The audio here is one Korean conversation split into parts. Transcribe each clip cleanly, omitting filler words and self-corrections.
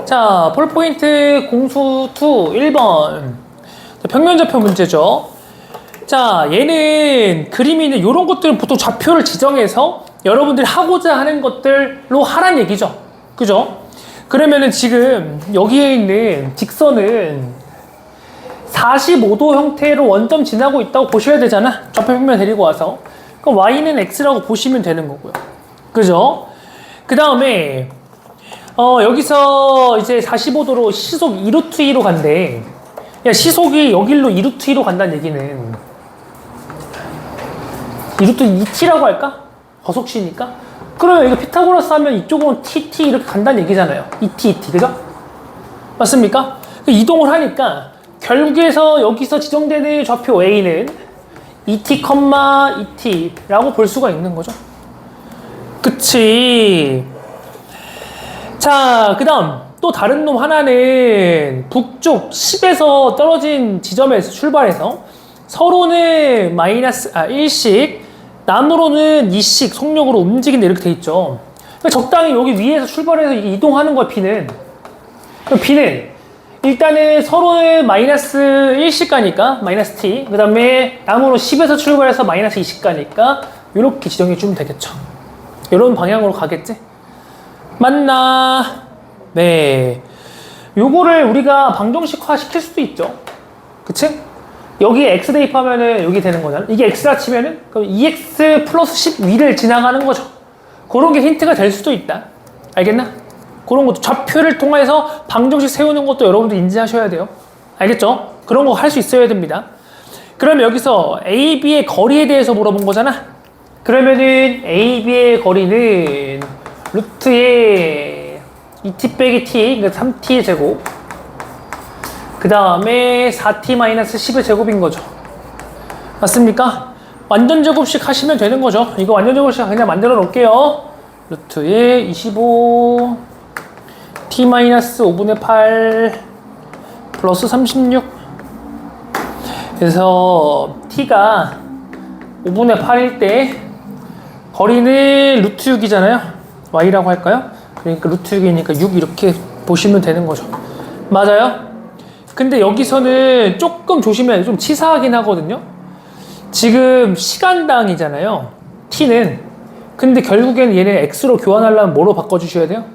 자, 폴포인트 공수 2 1번. 평면좌표 문제죠. 자, 얘는 그림이 있는 이런 것들은 보통 좌표를 지정해서 여러분들이 하고자 하는 것들로 하란 얘기죠. 그죠? 그러면은 지금 여기에 있는 직선은 45도 형태로 원점 지나고 있다고 보셔야 되잖아. 좌표 평면 데리고 와서. 그럼 y는 x라고 보시면 되는 거고요. 그죠? 그 다음에 여기서 이제 45도로 시속 2루트2로 간대. 야, 시속이 여길로 2루트2로 간다는 얘기는 2루트 2t라고 할까? 거속시니까? 그러면 이거 피타고라스 하면 이쪽으로 tt 이렇게 간다는 얘기잖아요. 2t, 그죠? 맞습니까? 이동을 하니까 결국에서 여기서 지정되는 좌표 a는 2t, 2t라고 볼 수가 있는 거죠. 그치? 자, 그 다음 또 다른 놈 하나는 북쪽 10에서 떨어진 지점에서 출발해서 서로는 마이너스 1씩 남으로는 2씩 속력으로 움직인다 이렇게 돼 있죠. 그러니까 적당히 여기 위에서 출발해서 이동하는 거야. B는 일단은 서로는 마이너스 1씩 가니까 마이너스 t, 그 다음에 남으로 10에서 출발해서 마이너스 20 가니까 이렇게 지정해 주면 되겠죠. 이런 방향으로 가겠지? 맞나? 네. 요거를 우리가 방정식화 시킬 수도 있죠. 그치? 여기에 x 대입하면은 여기 되는 거잖아. 이게 x라 치면은 그럼 2x 플러스 10 위를 지나가는 거죠. 그런 게 힌트가 될 수도 있다. 알겠나? 그런 것도 좌표를 통해서 방정식 세우는 것도 여러분들 인지하셔야 돼요. 알겠죠? 그런 거 할 수 있어야 됩니다. 그럼 여기서 A, B의 거리에 대해서 물어본 거잖아. 그러면은 A, B의 거리는 루트의 2t 빼기 t, 그러니까 3t의 제곱, 그 다음에 4t 마이너스 10의 제곱인 거죠. 맞습니까? 완전 제곱식 하시면 되는 거죠. 이거 완전 제곱식 그냥 만들어 놓을게요. 루트의 25 t 마이너스 5분의 8 플러스 36. 그래서 t가 5분의 8일 때 거리는 루트 6이잖아요. y라고 할까요? 그러니까 루트 6이니까 6 이렇게 보시면 되는 거죠. 맞아요? 근데 여기서는 조금 조심해야 돼. 좀 치사하긴 하거든요. 지금 시간당이잖아요. t는. 근데 결국에는 얘네 x로 교환하려면 뭐로 바꿔주셔야 돼요?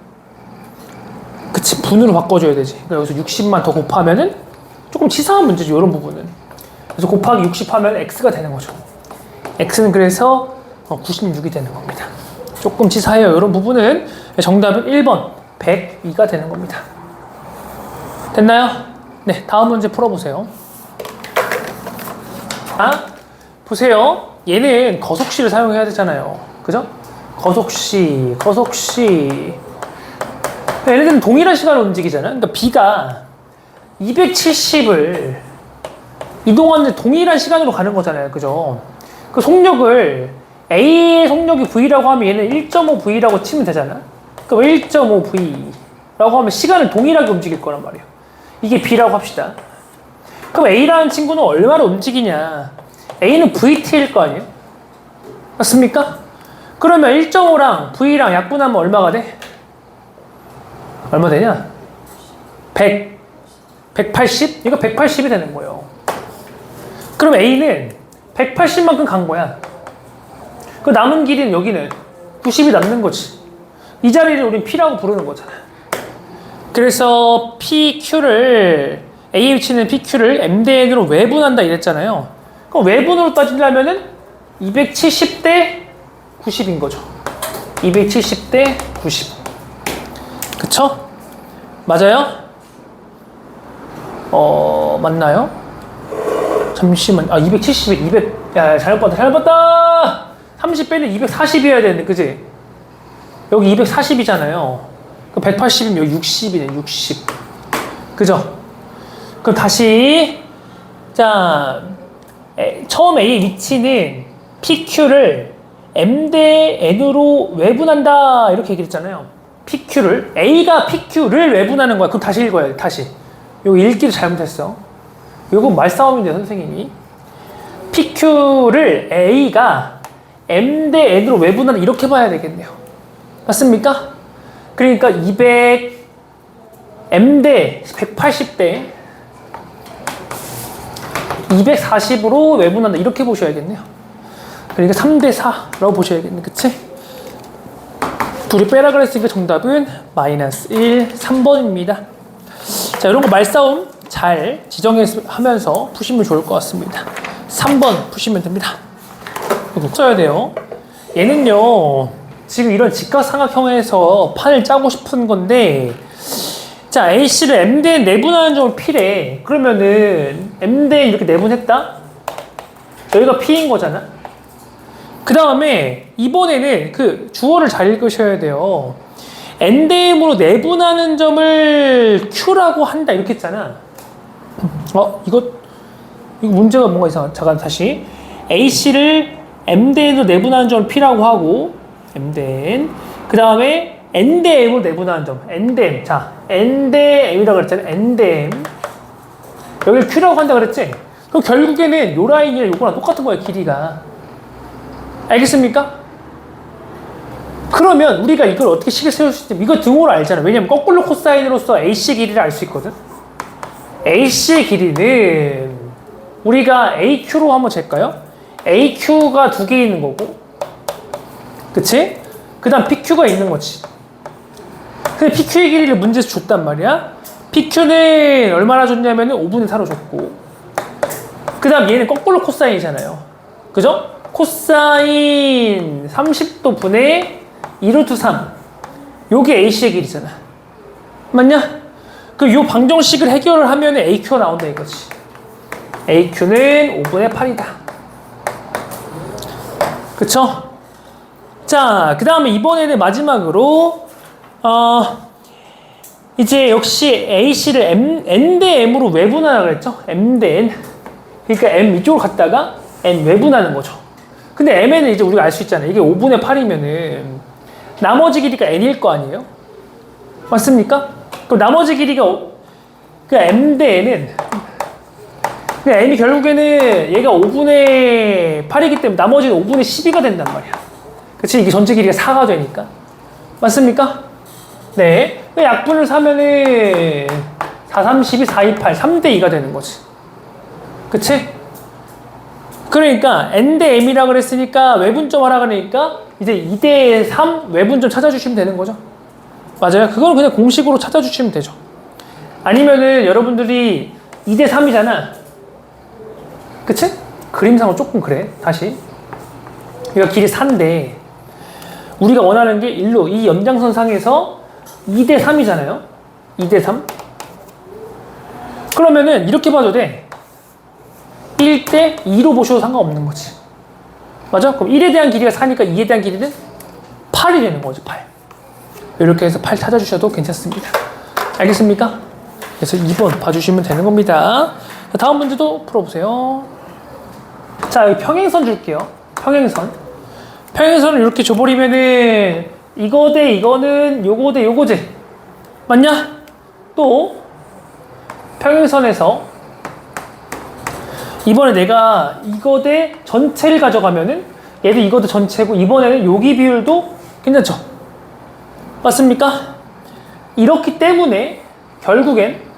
그치, 분으로 바꿔줘야 되지. 그러니까 여기서 60만 더 곱하면은 조금 치사한 문제죠. 이런 부분은. 그래서 곱하기 60 하면 x가 되는 거죠. x는 그래서 96이 되는 겁니다. 조금 치사해요. 이런 부분은. 정답은 1번 102가 되는 겁니다. 됐나요? 네, 다음 문제 풀어보세요. 보세요. 얘는 거속시를 사용해야 되잖아요. 그죠? 거속시. 얘네들은 동일한 시간을 움직이잖아요. 그러니까 B가 270을 이동하는데 동일한 시간으로 가는 거잖아요. 그죠? 그 속력을 A의 속력이 V라고 하면 얘는 1.5V라고 치면 되잖아. 그럼 1.5V라고 하면 시간을 동일하게 움직일 거란 말이에요. 이게 B라고 합시다. 그럼 A라는 친구는 얼마나 움직이냐? A는 VT일 거 아니에요? 맞습니까? 그러면 1.5랑 V랑 약분하면 얼마가 돼? 얼마 되냐? 100, 180? 이거 180이 되는 거예요. 그럼 A는 180만큼 간 거야. 그 남은 길이는 여기는 90이 남는 거지. 이 자리를 우린 P라고 부르는 거잖아. 그래서 PQ를, A에 위치는 PQ를 M대N으로 외분한다 이랬잖아요. 그럼 외분으로 따지려면은 270대 90인 거죠. 270대 90. 그쵸? 맞아요? 맞나요? 잠시만. 270에 200. 야, 잘못 봤다. 30 빼면 240이어야 되는데, 그지? 여기 240이잖아요. 그럼 180이면 여기 60이네, 60. 그죠? 그럼 다시. 자, 처음 A의 위치는 PQ를 M 대 N으로 외분한다. 이렇게 얘기를 했잖아요. PQ를. A가 PQ를 외분하는 거야. 그럼 다시 읽어야 돼, 다시. 이거 읽기를 잘못했어. 이거 말싸움인데, 선생님이. PQ를 A가 M 대 N으로 외분한다. 이렇게 봐야 되겠네요. 맞습니까? 그러니까 M대 180대 240으로 외분한다. 이렇게 보셔야겠네요. 그러니까 3대 4라고 보셔야겠네. 그치? 둘이 빼라 그랬으니까 정답은 -1, 3번입니다. 자, 이런 거 말싸움 잘 지정하면서 푸시면 좋을 것 같습니다. 3번 푸시면 됩니다. 이거 써야 돼요. 얘는요, 지금 이런 직각삼각형에서 판을 짜고 싶은 건데, 자, A씨를 M대에 내분하는 점을 P래. 그러면은 M대에 이렇게 내분했다? 여기가 P인 거잖아? 그 다음에 이번에는 그 주어를 잘 읽으셔야 돼요. N대음으로 내분하는 점을 Q라고 한다. 이렇게 했잖아. 이거 문제가 뭔가 이상하다. 잠깐 다시. A씨를 M대에도 내분하는 점을 P라고 하고, M대엔. 그 다음에 N대 M으로 내분하는 점. N대 M. 자, N대 M이라고 그랬잖아. N대 M. 여기를 Q라고 한다 그랬지? 그럼 결국에는 요 라인이랑 요거랑 똑같은 거야, 길이가. 알겠습니까? 그러면 우리가 이걸 어떻게 식을 세울 수 있지? 이거 등호로 알잖아. 왜냐면 거꾸로 코사인으로서 AC 길이를 알 수 있거든. AC 길이는 우리가 AQ로 한번 잴까요? AQ가 두 개 있는 거고, 그치? 그 다음 PQ가 있는 거지. 근데 PQ의 길이를 문제에서 줬단 말이야. PQ는 얼마나 줬냐면은 5분의 4로 줬고, 그 다음 얘는 거꾸로 코사인이잖아요. 그죠? 코사인 30도 분의 2루트 3. 요게 AC의 길이잖아. 맞냐? 그 요 방정식을 해결을 하면 AQ가 나온다 이거지. AQ는 5분의 8이다. 그쵸? 자, 그 다음에 이번에는 마지막으로 이제 역시 AC를 N대 M으로 외분하라 그랬죠? M 대 N. 그러니까 M 이쪽으로 갔다가 N 외분하는 거죠. 근데 M에는 이제 우리가 알 수 있잖아요. 이게 5분의 8이면은 나머지 길이가 N일 거 아니에요? 맞습니까? 그럼 나머지 길이가 그 M 대 N은 M이 결국에는 얘가 5분의 8이기 때문에 나머지는 5분의 12가 된단 말이야. 그치? 이게 전체 길이가 4가 되니까. 맞습니까? 네. 약분을 사면은 4, 3, 12, 4, 2, 8, 3대 2가 되는 거지. 그치? 그러니까 N대 M이라 그랬으니까 외분점 하라 그러니까 이제 2대 3 외분점 찾아주시면 되는 거죠. 맞아요. 그걸 그냥 공식으로 찾아주시면 되죠. 아니면은 여러분들이 2대 3이잖아. 그치? 그림상으로 조금 그래. 다시. 그러니까 길이 4인데 우리가 원하는 게 일로 이 연장선상에서 2대 3이잖아요. 2대 3. 그러면은 이렇게 봐도 돼. 1대 2로 보셔도 상관없는 거지. 맞아? 그럼 1에 대한 길이가 4니까 2에 대한 길이는 8이 되는 거지. 8. 이렇게 해서 8 찾아주셔도 괜찮습니다. 알겠습니까? 그래서 2번 봐주시면 되는 겁니다. 다음 문제도 풀어보세요. 자, 여기 평행선 줄게요. 평행선. 평행선을 이렇게 줘버리면은 이거 대 이거는 요거 대 요거지. 맞냐? 또 평행선에서 이번에 내가 이거 대 전체를 가져가면은 얘도 이거 대 전체고 이번에는 여기 비율도 괜찮죠? 맞습니까? 이렇기 때문에 결국엔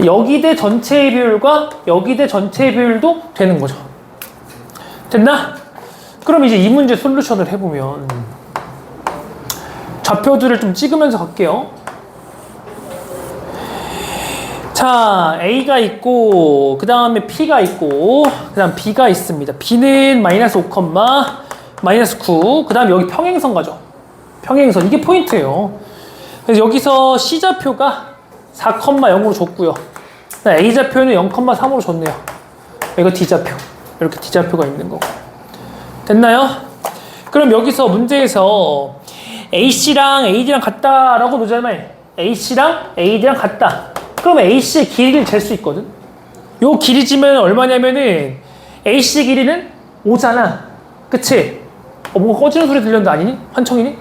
여기 대 전체의 비율과 여기 대 전체의 비율도 되는 거죠. 됐나? 그럼 이제 이 문제 솔루션을 해보면 좌표들을 좀 찍으면서 갈게요. 자, A가 있고 그 다음에 P가 있고 그 다음 B가 있습니다. B는 -5, -9. 그 다음에 여기 평행선 가죠. 평행선. 이게 포인트예요. 그래서 여기서 C좌표가 4,0으로 줬고요. A좌표는 0,3으로 줬네요. 이거 D좌표. 이렇게 D좌표가 있는 거고. 됐나요? 그럼 여기서 문제에서 AC랑 AD랑 같다라고 놓자면 AC랑 AD랑 같다. 그럼 AC의 길이를 잴 수 있거든. 요 길이 지면 얼마냐면은 AC의 길이는 5잖아. 그치? 뭔가 꺼지는 소리 들렸는데 아니니? 환청이니?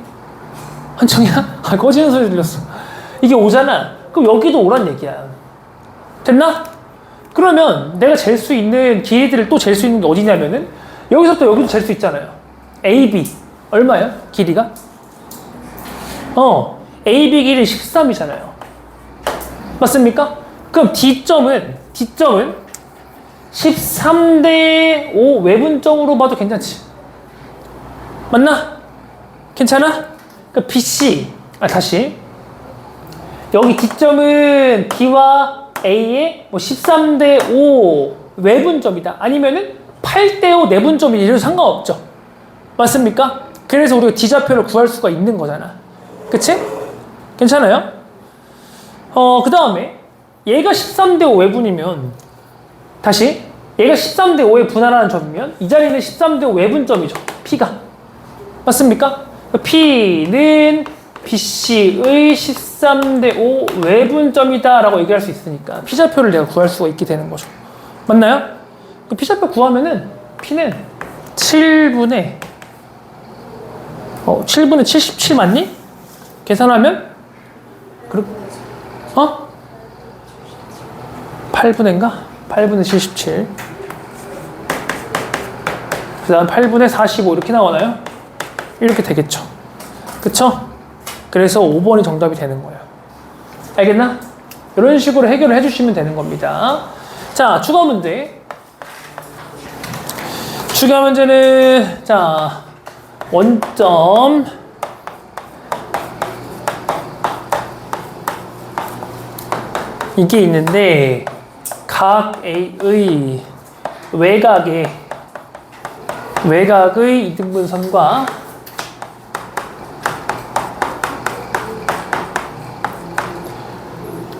환청이야? 꺼지는 소리 들렸어. 이게 5잖아. 그럼 여기도 5란 얘기야. 됐나? 그러면 내가 잴 수 있는 길이들을 또 잴 수 있는 게 어디냐면은 여기서 또 여기도 잴 수 있잖아요. AB 얼마야? 길이가? A, B 길이 13이잖아요. 맞습니까? 그럼 D점은 13대 5 외분점으로 봐도 괜찮지? 맞나? 괜찮아? 그럼 BC, 다시. 여기 D점은 B와 A의 뭐 13대 5 외분점이다. 아니면은 8대 5 내분점이 이래도 상관없죠. 맞습니까? 그래서 우리가 D좌표를 구할 수가 있는 거잖아. 그치? 괜찮아요? 그 다음에 얘가 13대 5 외분이면 다시 얘가 13대 5에 분할하는 점이면 이 자리는 13대 5 외분점이죠. P가. 맞습니까? P는 BC의 13대 5 외분점이다 라고 얘기할 수 있으니까 P좌표를 내가 구할 수가 있게 되는 거죠. 맞나요? P좌표 구하면은 P는 7분의 77 맞니? 계산하면 8분의인가? 8분의 77 그 다음 8분의 45 이렇게 나오나요? 이렇게 되겠죠. 그쵸? 그래서 5번이 정답이 되는 거예요. 알겠나? 이런 식으로 해결을 해주시면 되는 겁니다. 자, 추가 문제. 추가 문제는 자, 원점 이게 있는데 각 A의 외곽의 이등분선과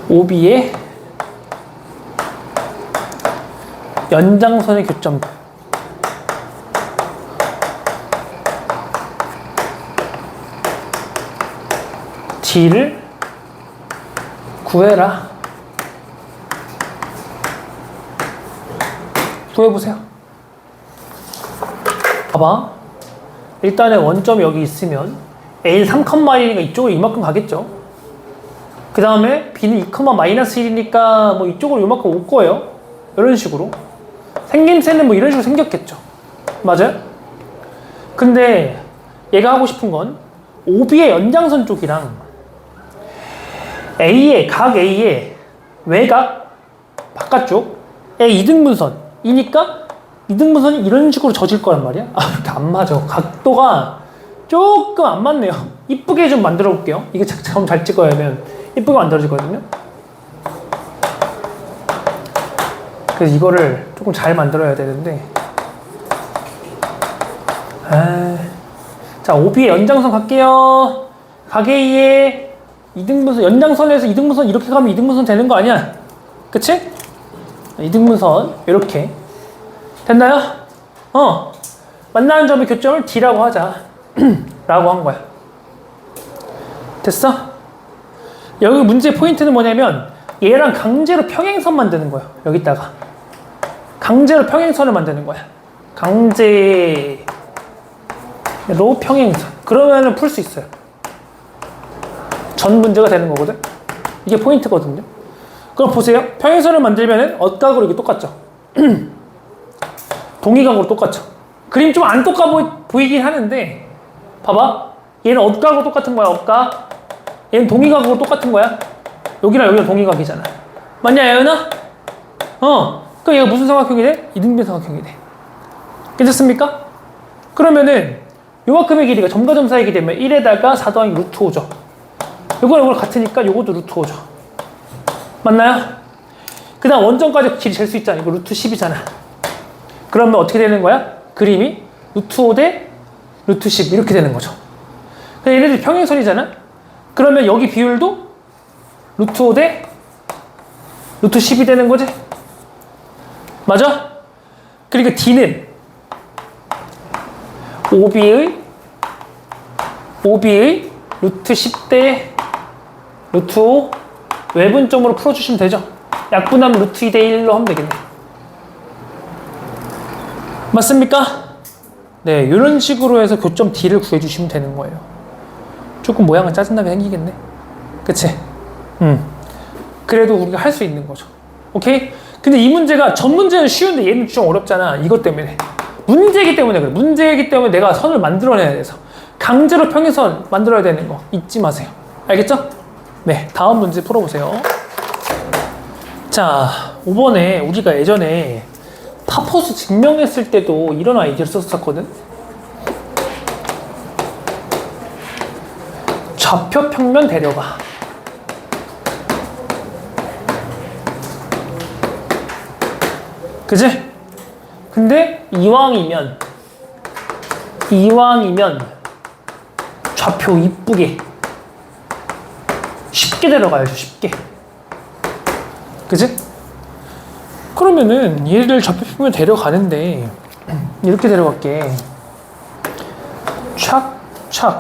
OB의 연장선의 교점 D를 구해라. 구해보세요. 봐봐. 일단은 원점이 여기 있으면 A는 3,1이니까 이쪽으로 이만큼 가겠죠. 그 다음에 B는 2,-1이니까 뭐 이쪽으로 이만큼 올 거예요. 이런 식으로. 생김새는 뭐 이런 식으로 생겼겠죠. 맞아요? 근데 얘가 하고 싶은 건 OB의 연장선 쪽이랑 각 A의 외곽 바깥쪽의 이등분선이니까 이등분선이 이런 식으로 져질 거란 말이야. 이렇게 안 맞아. 각도가 조금 안 맞네요. 이쁘게 좀 만들어 볼게요. 이게 참 잘 찍어야 하면 이쁘게 만들어지거든요. 그래서 이거를 조금 잘 만들어야 되는데 자, OB의 연장선 갈게요. 각 A의 이등분선, 연장선에서 이등분선 이렇게 가면 이등분선 되는 거 아니야? 그치? 이등분선 이렇게 됐나요? 만나는 점의 교점을 D라고 하자 라고 한 거야. 됐어? 여기 문제의 포인트는 뭐냐면 얘랑 강제로 평행선 만드는 거야. 여기다가 강제로 평행선을 만드는 거야. 강제로 평행선. 그러면은 풀 수 있어요. 전 문제가 되는 거거든. 이게 포인트거든요. 그럼 보세요. 평행선을 만들면은 엇각으로 이게 똑같죠. 동의각으로 똑같죠. 그림 좀 안 똑같아 보이긴 하는데 봐봐. 얘는 엇각으로 똑같은 거야. 엇각. 얘는 동의각으로 똑같은 거야. 여기랑 여기가 동의각이잖아. 맞냐, 예은아? 그럼 얘가 무슨 삼각형이 돼? 이등변 삼각형이 돼. 괜찮습니까? 그러면은 요만큼의 길이가 점과 점 사이이기 때문에 1에다가 4 더하기 루트 5죠. 요거랑 요거랑 같으니까 요것도 루트 5죠. 맞나요? 그 다음 원점까지 길이 잴 수 있잖아. 이거 루트 10이잖아. 그러면 어떻게 되는 거야? 그림이 루트 5 대 루트 10 이렇게 되는 거죠. 얘네들이 평행선이잖아. 그러면 여기 비율도 루트 5 대 루트 10이 되는 거지? 맞아? 그리고 D는 OB의 루트 10 대 루트 5 외분점으로 풀어주시면 되죠. 약분하면 루트 2 대 1로 하면 되겠네. 맞습니까? 네, 이런 식으로 해서 교점 D를 구해주시면 되는 거예요. 조금 모양은 짜증나게 생기겠네. 그치? 그래도 우리가 할 수 있는 거죠. 오케이? 근데 이 문제가 전 문제는 쉬운데 얘는 좀 어렵잖아. 이것 때문에. 문제이기 때문에 그래. 문제이기 때문에 내가 선을 만들어내야 돼서. 강제로 평행선 만들어야 되는 거 잊지 마세요. 알겠죠? 네, 다음 문제 풀어보세요. 자, 5번에 우리가 예전에 파포스 증명했을 때도 이런 아이디어를 썼었거든. 좌표 평면 데려가. 그지? 근데 이왕이면 좌표 이쁘게 쉽게 데려가야죠. 쉽게. 그지? 그러면은 얘를 좌표 평면 데려가는데 이렇게 데려갈게. 착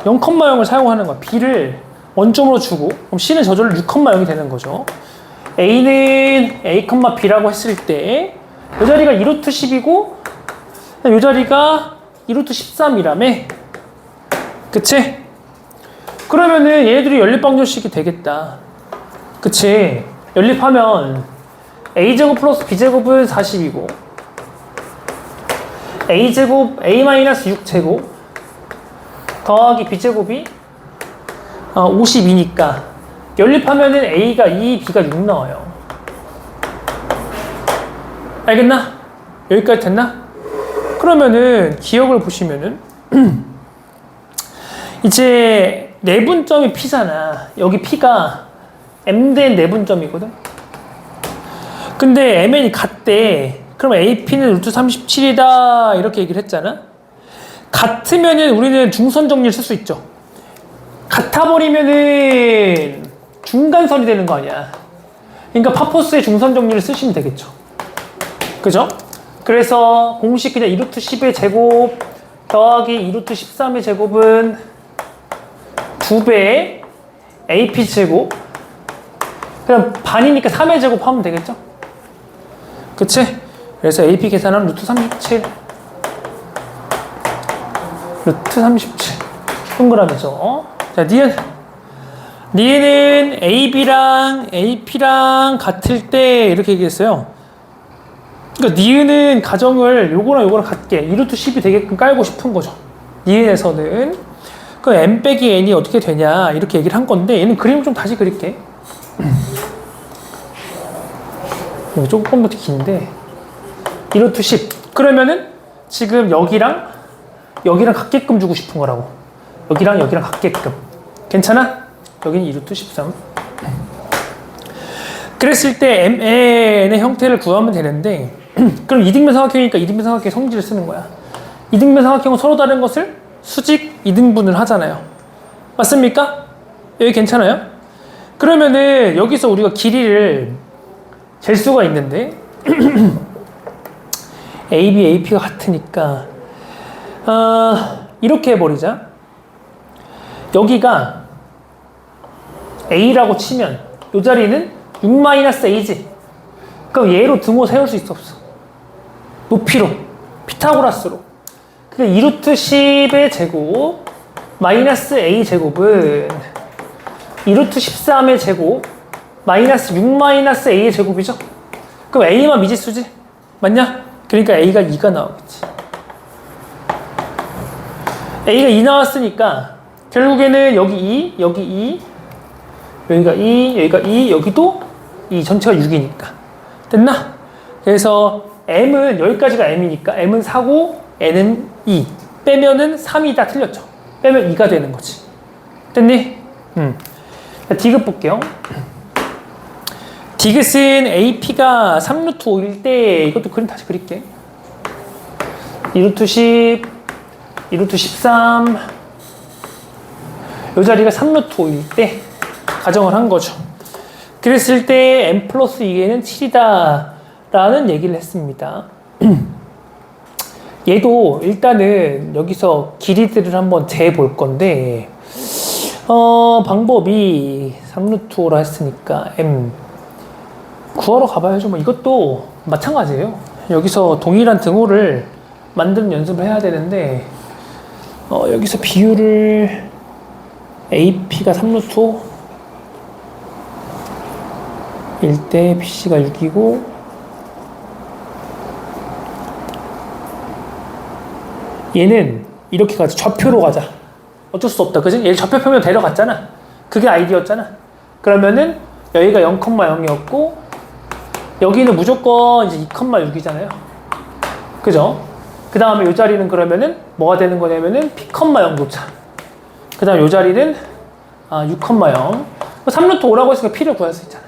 0,0을 사용하는 거야. B를 원점으로 주고 그럼 C는 저절로 6,0이 되는 거죠. A는 A, B라고 했을 때 이 자리가 2루트 10이고 이 자리가 2루트 13이라며. 그치? 그러면은 얘네들이 연립방정식이 되겠다. 그치? 연립하면 A제곱 플러스 B제곱은 40이고 A제곱 A-6제곱 더하기 B제곱이 52니까 연립하면은 A가 2, B가 6 나와요. 알겠나? 여기까지 됐나? 그러면은 기억을 보시면은 이제 내분점이 P잖아. 여기 P가 M 대 내분점이거든. 근데 MN이 같대. 그럼 AP는 루트 37이다 이렇게 얘기를 했잖아. 같으면은 우리는 중선 정리를 쓸 수 있죠. 같아버리면은 중간선이 되는 거 아니야. 그러니까 파포스의 중선 정리를 쓰시면 되겠죠. 그죠? 그래서 공식 그냥 2루트 10의 제곱 더하기 2루트 13의 제곱은 2배의 AP 제곱 그냥 반이니까 3의 제곱 하면 되겠죠? 그치? 그래서 AP 계산하면 루트 37 동그라미죠. 자, 니은은 AB랑 AP랑 같을 때 이렇게 얘기했어요. 그러니까 니은은 가정을 요거랑 같게 2루트 10이 되게끔 깔고 싶은 거죠. 니은에서는 그 m 빼기 n이 어떻게 되냐 이렇게 얘기를 한 건데 얘는 그림을 좀 다시 그릴게. 이거 조금 더 긴데 2루트 10 그러면은 지금 여기랑 같게끔 주고 싶은 거라고. 여기랑 같게끔. 괜찮아? 여기는 2루트 13 그랬을 때 MN의 형태를 구하면 되는데 그럼 이등변 삼각형이니까 이등변 삼각형의 성질을 쓰는 거야. 이등변 삼각형은 서로 다른 것을 수직 이등분을 하잖아요. 맞습니까? 여기 괜찮아요? 그러면은 여기서 우리가 길이를 잴 수가 있는데 AB, AP가 같으니까 이렇게 해버리자. 여기가 A라고 치면 이 자리는 6-A지. 그럼 얘로 등호 세울 수 있어 없어? 높이로 피타고라스로. 그러니까 2루트 10의 제곱 마이너스 A 제곱은 2루트 13의 제곱 마이너스 6-A의 제곱이죠. 그럼 A만 미지수지? 맞냐? 그러니까 A가 2가 나오겠지. A가 2 나왔으니까 결국에는 여기 2, 여기 2, 여기가 2, 여기가 2, 여기도 2, 전체가 6이니까. 됐나? 그래서 M은 여기까지가 M이니까 M은 4고 N은 2. 빼면은 3이 다 틀렸죠. 빼면 2가 되는 거지. 됐니? 디귿 볼게요. 디귿은 AP가 3루트 5일 때 이것도 그림 다시 그릴게. 2루트 10, 2루트 13 이 자리가 3루트 5일 때 가정을 한 거죠. 그랬을 때 M 플러스 2에는 7이다 라는 얘기를 했습니다. 얘도 일단은 여기서 길이들을 한번 재볼 건데 방법이 3루트 5라 했으니까 M 구하러 가봐야죠. 뭐 이것도 마찬가지예요. 여기서 동일한 등호를 만드는 연습을 해야 되는데 여기서 비율을 AP가 3루트 5 일 때 BC가 6이고 얘는 이렇게 가자. 좌표로 가자. 어쩔 수 없다. 그지? 얘 접혀평면 데려갔잖아. 그게 아이디어였잖아. 그러면은 여기가 0,0이었고 여기는 무조건 이제 2,6이잖아요. 그죠? 그 다음에 이 자리는 그러면은 뭐가 되는 거냐면은 P,0 도차. 그 다음에 이 자리는 6,0. 3루트 5라고 했으니까 P를 구할 수 있잖아.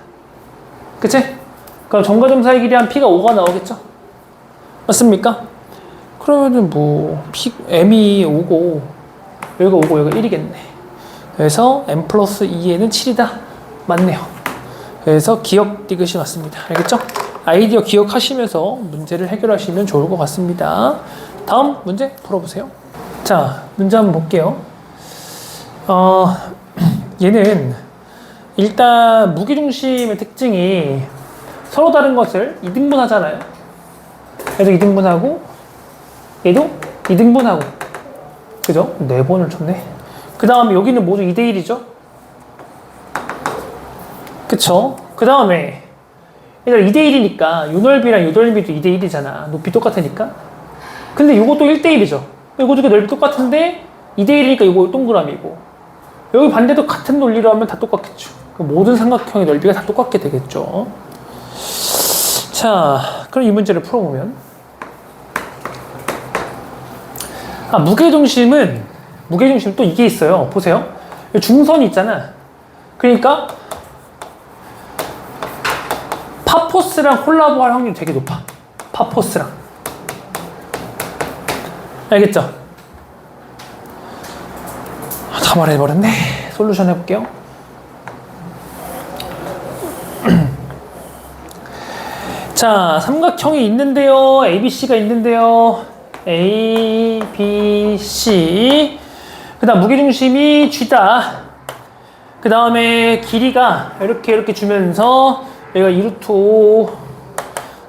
그치? 그럼 점과 사이 길이 한 P가 5가 나오겠죠? 맞습니까? 그러면은 뭐 M이 5고 여기가 5고 여기가 1이겠네. 그래서 M 플러스 2에는 7이다. 맞네요. 그래서 기억 디귿이 맞습니다. 알겠죠? 아이디어 기억하시면서 문제를 해결하시면 좋을 것 같습니다. 다음 문제 풀어보세요. 자, 문제 한번 볼게요. 얘는 일단 무게중심의 특징이 서로 다른 것을 2등분하잖아요. 얘도 2등분하고 얘도 2등분하고 그죠? 4번을 쳤네. 그 다음에 여기는 모두 2대1이죠? 그쵸? 그 다음에 얘들 2대1이니까 요 넓이랑 요 넓이도 2대1이잖아. 높이 똑같으니까. 근데 요것도 1대1이죠. 요것도 넓이 똑같은데 2대1이니까 요거 동그라미고 여기 반대도 같은 논리로 하면 다 똑같겠죠. 모든 삼각형의 넓이가 다 똑같게 되겠죠. 자, 그럼 이 문제를 풀어보면 무게중심은 또 이게 있어요. 보세요. 중선이 있잖아. 그러니까 파포스랑 콜라보할 확률이 되게 높아. 파포스랑. 알겠죠? 다 말해버렸네. 솔루션 해볼게요. 자, 삼각형이 있는데요. ABC가 있는데요. A, B, C. 그 다음 무게중심이 G다. 그 다음에 길이가 이렇게 주면서 여기가 2루트 5,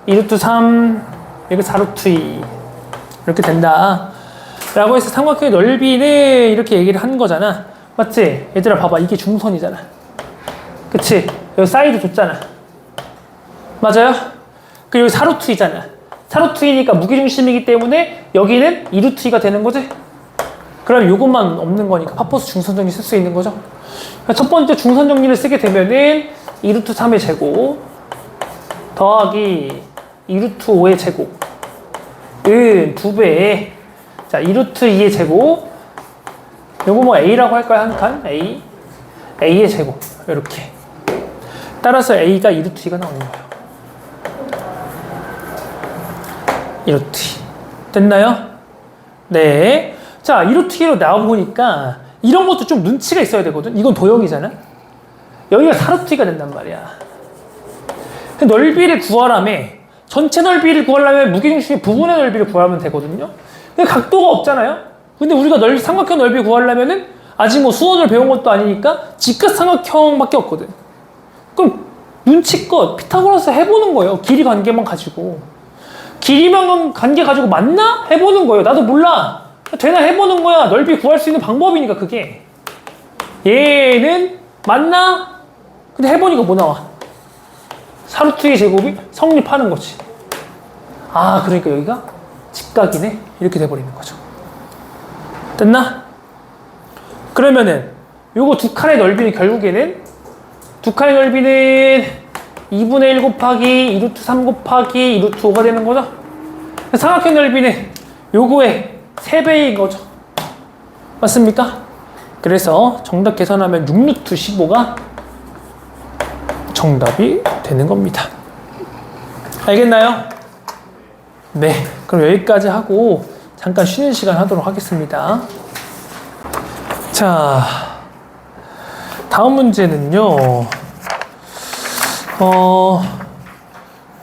2루트 3, 여기 4루트 2 이렇게 된다 라고 해서 삼각형의 넓이는 이렇게 얘기를 한 거잖아. 맞지? 얘들아 봐봐, 이게 중선이잖아. 그치? 여기 사이드 줬잖아. 맞아요? 그리고 4루트 2잖아. 4루트 2니까 무게중심이기 때문에 여기는 2루트 2가 되는 거지? 그럼 요것만 없는 거니까 파포스 중선정리 쓸 수 있는 거죠. 그러니까 첫 번째 중선정리를 쓰게 되면은 2루트 3의 제곱 더하기 2루트 5의 제곱은 2배. 자, 2루트 2의 제곱. 요거 뭐 A라고 할까요? 한 칸? A의 제곱. 이렇게. 따라서 A가 2루트 2가 나오는 거예요. 2루트 2. 됐나요? 네. 자, 2루트 2로 나와보니까 이런 것도 좀 눈치가 있어야 되거든. 이건 도형이잖아. 여기가 4루트 2가 된단 말이야. 넓이를 구하라며. 전체 넓이를 구하려면 무게중심의 부분의 넓이를 구하면 되거든요. 근데 각도가 없잖아요. 근데 우리가 삼각형 넓이 구하려면은 아직 뭐 수원을 배운 것도 아니니까 직각 삼각형밖에 없거든. 그럼 눈치껏 피타고라스 해보는 거예요. 길이 관계만 가지고. 길이만 관계 가지고 맞나? 해보는 거예요. 나도 몰라. 되나 해보는 거야. 넓이 구할 수 있는 방법이니까 그게. 얘는 맞나? 근데 해보니까 뭐 나와? 4루트의 제곱이 성립하는 거지. 그러니까 여기가 직각이네. 이렇게 돼버리는 거죠. 됐나? 그러면은 요거 두 칸의 넓이는 결국에는 2분의 1 곱하기 2루트 3 곱하기 2루트 5가 되는 거죠. 삼각형 넓이는 요거의 3배인 거죠. 맞습니까? 그래서 정답 계산하면 6루트 15가 정답이 되는 겁니다. 알겠나요? 네, 그럼 여기까지 하고 잠깐 쉬는 시간 하도록 하겠습니다. 자, 다음 문제는요.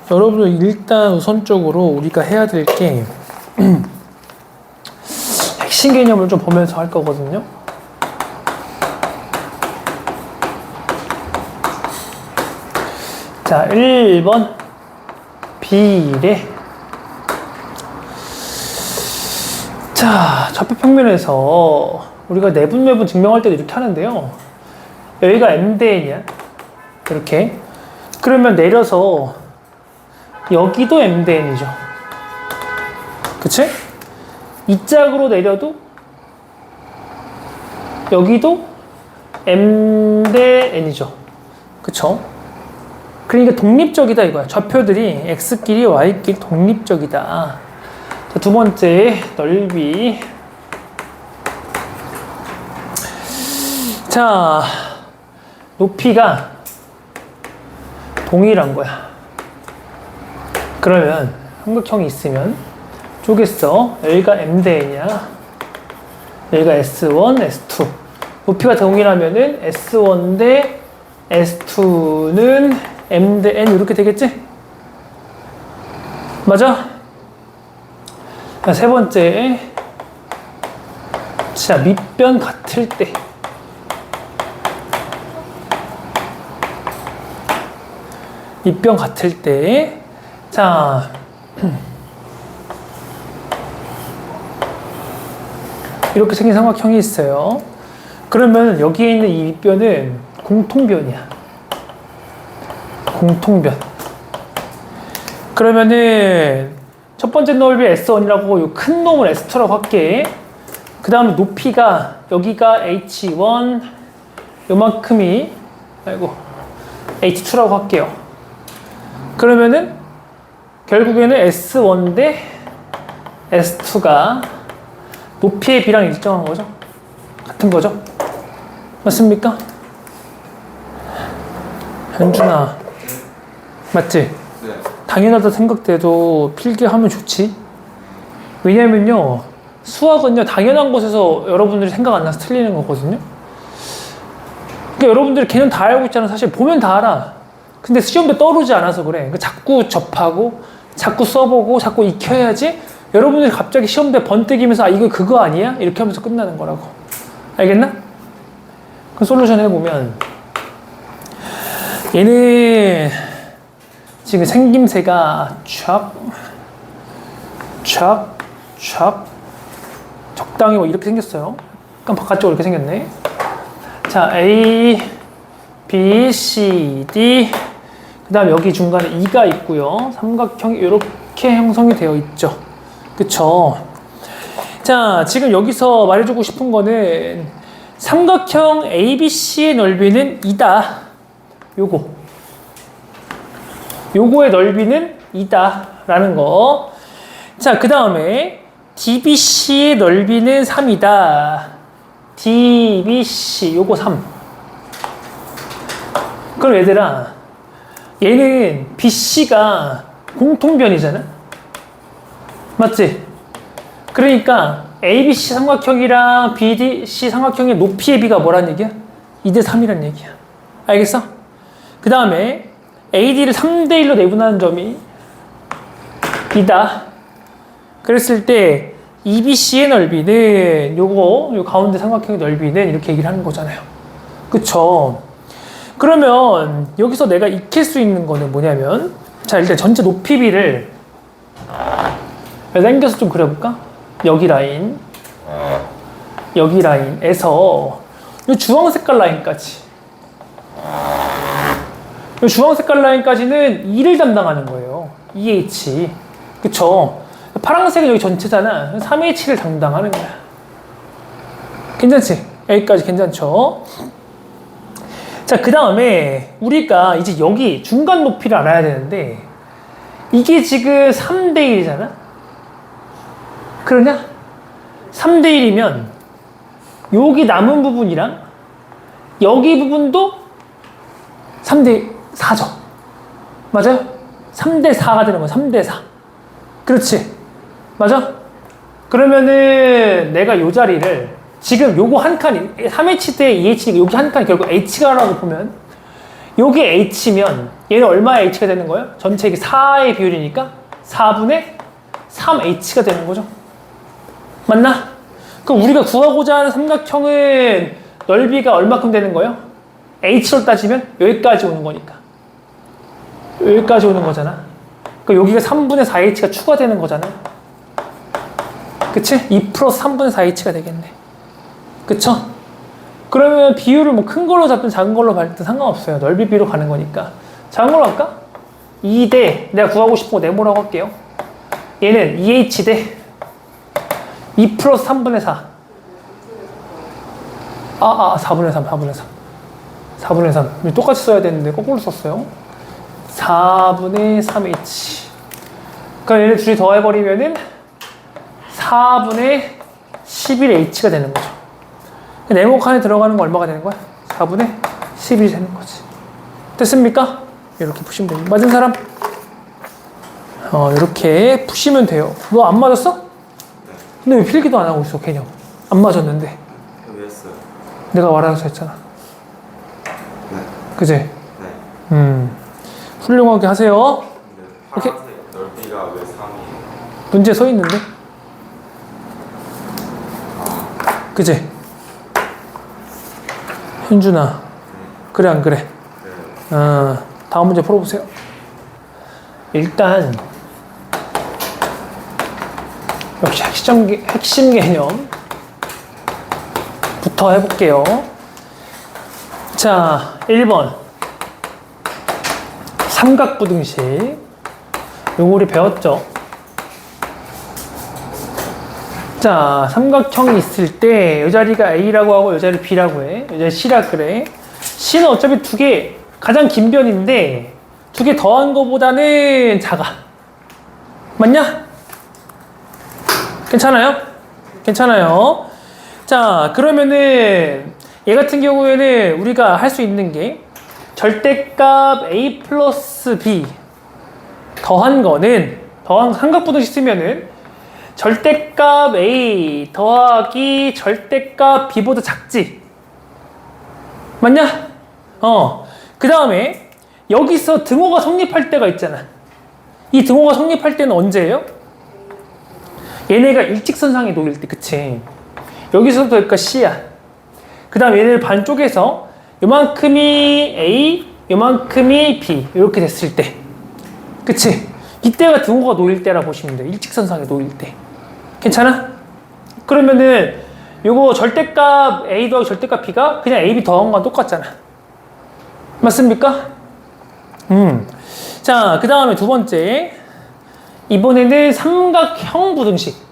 여러분들 일단 우선적으로 우리가 해야 될 게 핵심 개념을 좀 보면서 할 거거든요. 자, 1번 비례. 자, 좌표평면에서 우리가 내분매분 증명할 때도 이렇게 하는데요. 여기가 m대n이야. 이렇게. 그러면 내려서 여기도 m대n이죠. 그치? 이 짝으로 내려도 여기도 m 대 n이죠. 그쵸? 그러니까 독립적이다 이거야. 좌표들이 x끼리 y끼리 독립적이다. 자, 두 번째 넓이. 자, 높이가 동일한 거야. 그러면 삼각형이 있으면 쪼갰어. 여기가 m 대 n이야. 여기가 s1, s2. 높이가 동일하면은 s1 대 s2는 m 대 n 이렇게 되겠지? 맞아? 자, 세 번째. 자, 밑변 같을 때. 밑변 같을 때. 자. 이렇게 생긴 삼각형이 있어요. 그러면 여기에 있는 이 밑변은 공통변이야. 공통변. 그러면은 첫 번째 넓이 S1이라고 이 큰 놈을 S2라고 할게. 그 다음에 높이가 여기가 H1 요만큼이 아이고 H2라고 할게요. 그러면은 결국에는 S1 대 S2가 높이의 비랑 일정한 거죠? 같은 거죠? 맞습니까? 현준아, 맞지? 네. 당연하다 생각돼도 필기하면 좋지. 왜냐면요, 수학은요, 당연한 것에서 여러분들이 생각 안 나서 틀리는 거거든요. 그러니까 여러분들이 개념 다 알고 있잖아. 사실 보면 다 알아. 근데 시험에 떠오르지 않아서 그래. 그러니까 자꾸 접하고, 자꾸 써보고, 자꾸 익혀야지 여러분들이 갑자기 시험 때 번뜩이면서 아, 이거 그거 아니야? 이렇게 하면서 끝나는 거라고. 알겠나? 그 솔루션 해보면 얘는 지금 생김새가 촥 적당히 뭐 이렇게 생겼어요. 약간 바깥쪽으로 이렇게 생겼네. 자, A, B, C, D 그 다음에 여기 중간에 E가 있고요. 삼각형이 이렇게 형성이 되어 있죠. 그쵸? 자, 지금 여기서 말해주고 싶은 거는 삼각형 ABC의 넓이는 2다. 요거의 넓이는 2다. 라는 거. 자, 그 다음에 DBC의 넓이는 3이다. DBC, 요거 3. 그럼 얘들아, 얘는 BC가 공통변이잖아? 맞지? 그러니까 ABC 삼각형이랑 BDC 삼각형의 높이의 비가 뭐란 얘기야? 2대 3이란 얘기야. 알겠어? 그 다음에 AD를 3대 1로 내분하는 점이 2다. 그랬을 때 EBC의 넓이는 요 가운데 삼각형의 넓이는 이렇게 얘기를 하는 거잖아요. 그쵸? 그러면 여기서 내가 익힐 수 있는 거는 뭐냐면, 자, 일단 전체 높이비를 당겨서 좀 그려볼까? 여기 라인에서 이 주황 색깔 라인까지, 이 주황 색깔 라인까지는 2를 담당하는 거예요. 2H. 그쵸? 파란색은 여기 전체잖아. 3H를 담당하는 거야. 괜찮지? 여기까지 괜찮죠? 자, 그 다음에 우리가 이제 여기 중간 높이를 알아야 되는데, 이게 지금 3대 1이잖아? 그러냐? 3대 1이면 여기 남은 부분이랑 여기 부분도 3대 4죠. 맞아요? 3대 4가 되는 거야. 3대 4. 그렇지. 맞아? 그러면은 내가 요 자리를 지금 요거 한 칸이 3H 대 2H, 여기 한 칸이 결국 H가라고 보면 요게 H면 얘는 얼마의 H가 되는 거예요? 전체 이게 4의 비율이니까 4분의 3H가 되는 거죠. 맞나? 그럼 우리가 구하고자 하는 삼각형은 넓이가 얼마큼 되는 거예요? H로 따지면 여기까지 오는 거니까. 여기까지 오는 거잖아. 그럼 여기가 3분의 4H가 추가되는 거잖아. 그치? 2 플러스 3분의 4H가 되겠네. 그쵸? 그러면 비율을 뭐 큰 걸로 잡든 작은 걸로 받든 상관없어요. 넓이 비로 가는 거니까. 작은 걸로 할까? 2대, 내가 구하고 싶은 거 네모라고 할게요. 얘는 2H 대 2 플러스 3분의 4. 4분의 3, 4분의 3. 4분의 3. 똑같이 써야 되는데 거꾸로 썼어요. 4분의 3h. 그럼 얘를 둘이 더해버리면은 4분의 11h가 되는 거죠. 네모 칸에 들어가는 거 얼마가 되는 거야? 4분의 11이 되는 거지. 됐습니까? 이렇게 푸시면 됩니다. 맞은 사람? 이렇게 푸시면 돼요. 너 안 맞았어? 근데 왜 필기도 안 하고 있어, 개념? 안 맞았는데. 왜 했어요? 내가 말하면서 했잖아. 네. 그지? 네. 훌륭하게 하세요. 근데 파란색 넓이가 왜 3이에요? 문제 써 있는데? 그지? 현준아. 그래, 안 그래? 네. 다음 문제 풀어보세요. 일단, 역시 핵심 개념부터 해볼게요. 자, 1번. 삼각부등식. 요거 우리 배웠죠? 자, 삼각형이 있을 때, 이 자리가 A라고 하고, 이 자리 B라고 해. 이 자리 C라 그래. C는 어차피 두 개, 가장 긴 변인데, 두 개 더한 거보다는 작아. 맞냐? 괜찮아요? 괜찮아요. 자, 그러면은, 얘 같은 경우에는 우리가 할 수 있는 게, 절대값 A 플러스 B 더한 거는, 삼각부등식 쓰면은, 절대값 A 더하기 절대값 B보다 작지? 맞냐? 그 다음에 여기서 등호가 성립할 때가 있잖아. 이 등호가 성립할 때는 언제예요? 얘네가 일직선상에 놓일 때, 그치? 여기서부터 여기가 C야. 그 다음 얘네를 반쪽에서 요만큼이 A, 요만큼이 B 이렇게 됐을 때, 그치? 이때가 등호가 놓일 때라 보시면 돼. 일직선상에 놓일 때. 괜찮아? 그러면은 요거 절대값 A 더하기 절대값 B가 그냥 A, B 더한 건 똑같잖아. 맞습니까? 자, 그 다음에 두 번째. 이번에는 삼각형 부등식.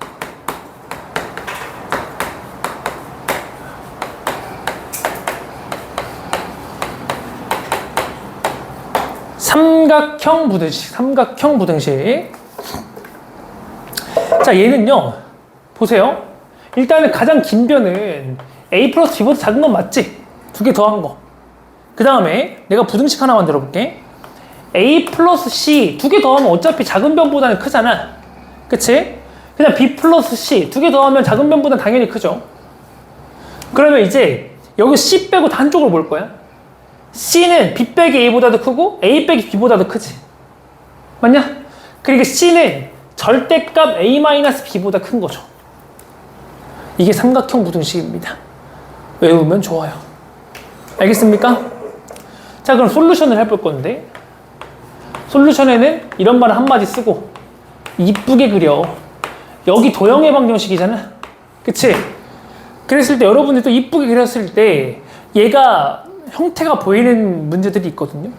삼각형 부등식. 자, 얘는요, 보세요. 일단은 가장 긴 변은 A 플러스 B보다 작은 건 맞지? 두 개 더한 거. 그 다음에 내가 부등식 하나 만들어 볼게. A 플러스 C 두 개 더하면 어차피 작은 변보다는 크잖아. 그치? 그냥 B 플러스 C 두 개 더하면 작은 변보다는 당연히 크죠. 그러면 이제 여기 C 빼고 다 한쪽으로 볼 거야. C는 B 빼기 A보다도 크고 A 빼기 B보다도 크지. 맞냐? 그러니까 C는 절대값 A-B보다 큰 거죠. 이게 삼각형 부등식입니다. 외우면 좋아요. 알겠습니까? 자, 그럼 솔루션을 해볼 건데, 솔루션에는 이런 말을 한마디 쓰고 이쁘게 그려. 여기 도형의 방정식이잖아. 그치? 그랬을 때 여러분들이 또 이쁘게 그렸을 때 얘가 형태가 보이는 문제들이 있거든요.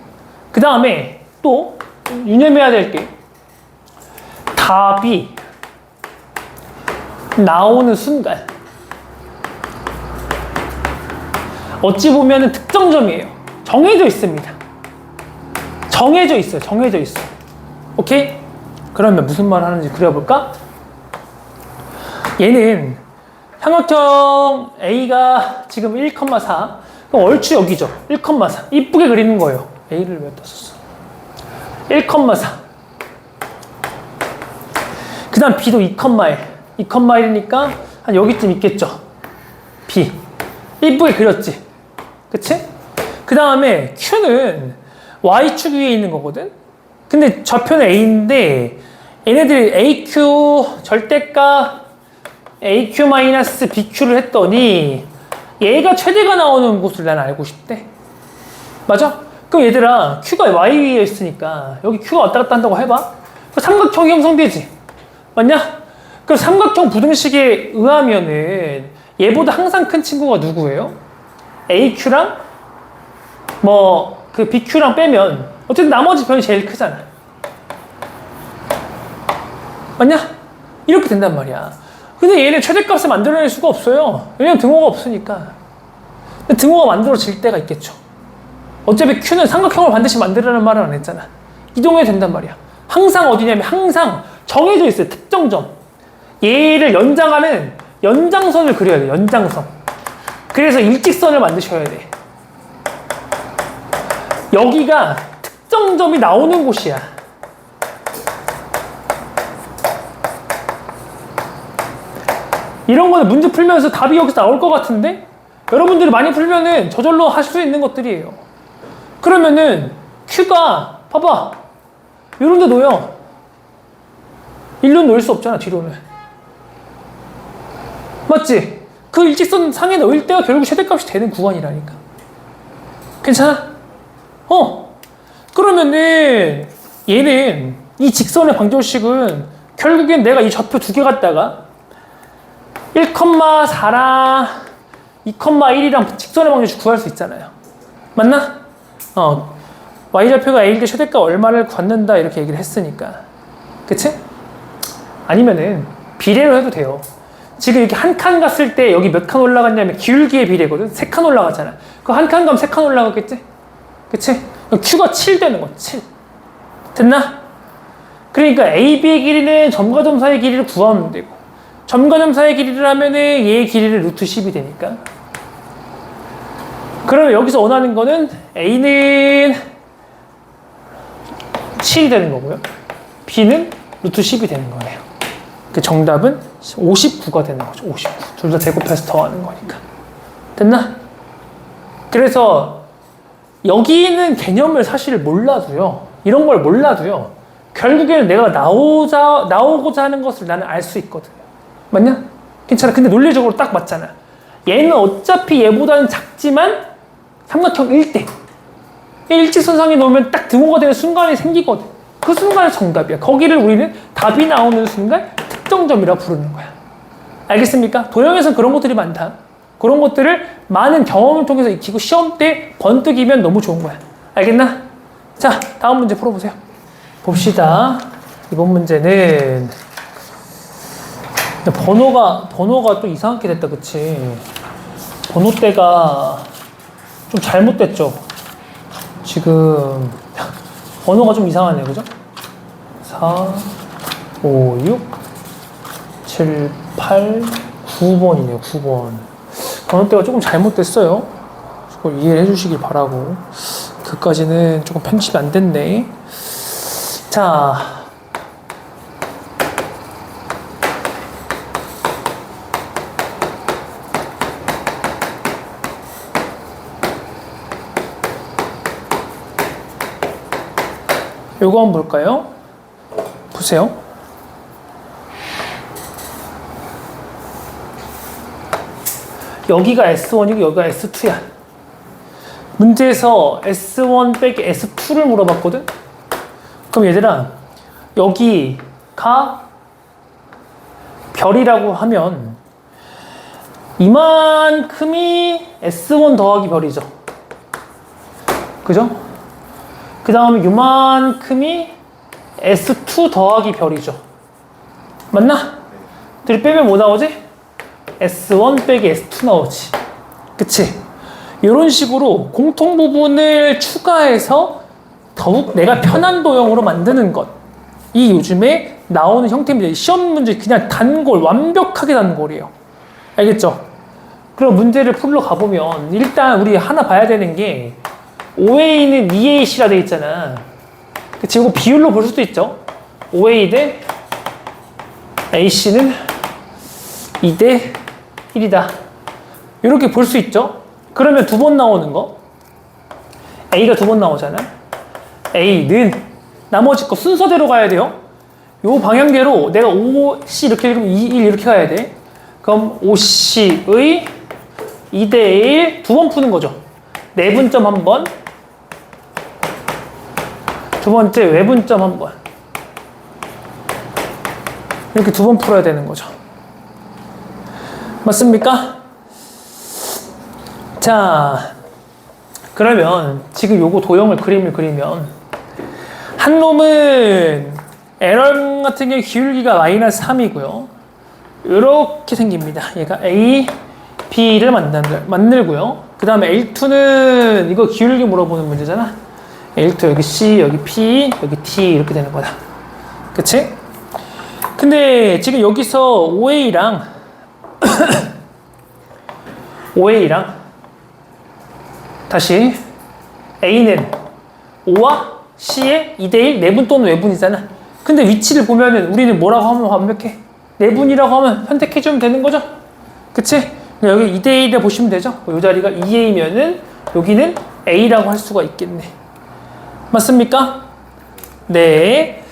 그 다음에 또 유념해야 될 게, 답이 나오는 순간 어찌 보면은 특정점이에요. 정해져 있습니다. 정해져 있어. 오케이? 그러면 무슨 말 하는지 그려볼까? 얘는 삼각형 A가 지금 1,4. 그럼 얼추 여기죠. 1,4. 이쁘게 그리는 거예요. A를 몇 다 썼어? 1,4. 그 다음 B도 2,1. 2,1이니까 한 여기쯤 있겠죠. B. 이쁘게 그렸지. 그치? 그 다음에 Q는 Y축 위에 있는 거거든? 근데 좌표는 A인데 얘네들이 AQ 절대값 AQ-BQ를 했더니 얘가 최대가 나오는 곳을 난 알고 싶대. 맞아? 그럼 얘들아, Q가 Y 위에 있으니까 여기 Q가 왔다 갔다 한다고 해봐. 삼각형이 형성되지. 맞냐? 그럼 삼각형 부등식에 의하면은 얘보다 항상 큰 친구가 누구예요? AQ랑 그 BQ랑 빼면 어쨌든 나머지 변이 제일 크잖아. 맞냐? 이렇게 된단 말이야. 근데 얘는 최대값을 만들어낼 수가 없어요. 왜냐면 등호가 없으니까. 등호가 만들어질 때가 있겠죠. 어차피 Q는 삼각형을 반드시 만들라는 말은 안 했잖아. 이동해도 된단 말이야. 항상 어디냐면 항상 정해져 있어요. 특정점. 얘를 연장하는 연장선을 그려야 돼. 연장선. 그래서 일직선을 만드셔야 돼. 여기가 특정점이 나오는 곳이야. 이런 거는 문제 풀면서 답이 여기서 나올 것 같은데 여러분들이 많이 풀면은 저절로 하실 수 있는 것들이에요. 그러면은 Q가 봐봐 이런 데 놓여. 일로 놓을 수 없잖아. 뒤로는. 맞지? 그 일직선 상에 놓일 때가 결국 최대값이 되는 구간이라니까. 괜찮아? 그러면은 얘는 이 직선의 방정식은 결국엔 내가 이 좌표 두 개 갖다가 1,4랑 2,1이랑 직선의 방정식 구할 수 있잖아요. 맞나? y좌표가 a일 때 최대값 얼마를 갖는다 이렇게 얘기를 했으니까. 그치? 아니면은 비례로 해도 돼요. 지금 이렇게 한 칸 갔을 때 여기 몇 칸 올라갔냐면 기울기의 비례거든. 3칸 올라갔잖아. 그 한 칸 가면 3칸 올라갔겠지? 그치? Q가 7 되는 거야. 7. 됐나? 그러니까 A, B의 길이는 점과 점 사이의 길이를 구하면 되고 점과 점 사이의 길이를 하면은 얘의 길이를 루트 10이 되니까. 그러면 여기서 원하는 거는 A는 7이 되는 거고요. B는 루트 10이 되는 거예요. 그 정답은 59가 되는 거죠. 59. 둘 다 제곱해서 더하는 거니까. 됐나? 그래서 여기는 개념을 사실 몰라도요. 이런 걸 몰라도요. 결국에는 내가 나오고자 하는 것을 나는 알 수 있거든요. 맞냐? 괜찮아. 근데 논리적으로 딱 맞잖아. 얘는 어차피 얘보다는 작지만 삼각형 1대. 일직선상에 놓으면 딱 등호가 되는 순간이 생기거든. 그 순간이 정답이야. 거기를 우리는 답이 나오는 순간 특정점이라고 부르는 거야. 알겠습니까? 도형에서는 그런 것들이 많다. 그런 것들을 많은 경험을 통해서 익히고 시험 때 번뜩이면 너무 좋은 거야. 알겠나? 자, 다음 문제 풀어보세요. 봅시다. 이번 문제는 번호가 또 이상하게 됐다. 그치? 번호대가 좀 잘못됐죠? 지금 번호가 좀 이상하네. 그죠? 4, 5, 6, 7, 8, 9번이네요. 9번. 번호대가 조금 잘못됐어요. 그걸 이해를 해주시길 바라고. 그까지는 조금 편집이 안 됐네. 자. 요거 한번 볼까요? 보세요. 여기가 S1이고 여기가 S2야. 문제에서 S1 빼기 S2를 물어봤거든? 그럼 얘들아, 여기가 별이라고 하면 이만큼이 S1 더하기 별이죠. 그죠? 그 다음에 요만큼이 S2 더하기 별이죠. 맞나? 둘이 빼면 뭐 나오지? S1 빼기 S2 나오지. 그치? 이런 식으로 공통 부분을 추가해서 더욱 내가 편한 도형으로 만드는 것. 이 요즘에 나오는 형태입니다. 시험 문제 그냥 단골, 완벽하게 단골이에요. 알겠죠? 그럼 문제를 풀러 가보면 일단 우리 하나 봐야 되는 게 OA는 2AC라 돼 있잖아. 그치? 이거 비율로 볼 수도 있죠. OA 대 AC는 2대 1이다. 이렇게 볼 수 있죠. 그러면 두 번 나오는 거 A가 두 번 나오잖아. A는 나머지 거 순서대로 가야 돼요. 요 방향대로 내가 OC 이렇게 읽으면 2, 1 이렇게 가야 돼. 그럼 OC의 2대 1 두 번 푸는 거죠. 내분점 한 번, 두 번째 외분점 한 번. 이렇게 두 번 풀어야 되는 거죠. 맞습니까? 자, 그러면 지금 요거 도형을 그림을 그리면 한 놈은 L 같은 경우 기울기가 마이너스 3이고요. 이렇게 생깁니다. 얘가 A, B를 만들고요. 그 다음에 L2는 이거 기울기 물어보는 문제잖아. L2 여기 C, 여기 P, 여기 T 이렇게 되는 거다. 그치? 근데 지금 여기서 OA랑 OA랑 다시 A는 O와 C의 2대1 내분 또는 외분이잖아. 근데 위치를 보면은 우리는 뭐라고 하면 완벽해? 내분이라고 하면 선택해주면 되는 거죠? 그치? 여기 2대1에 보시면 되죠? 이 자리가 2A면은 여기는 A라고 할 수가 있겠네. 맞습니까? 네.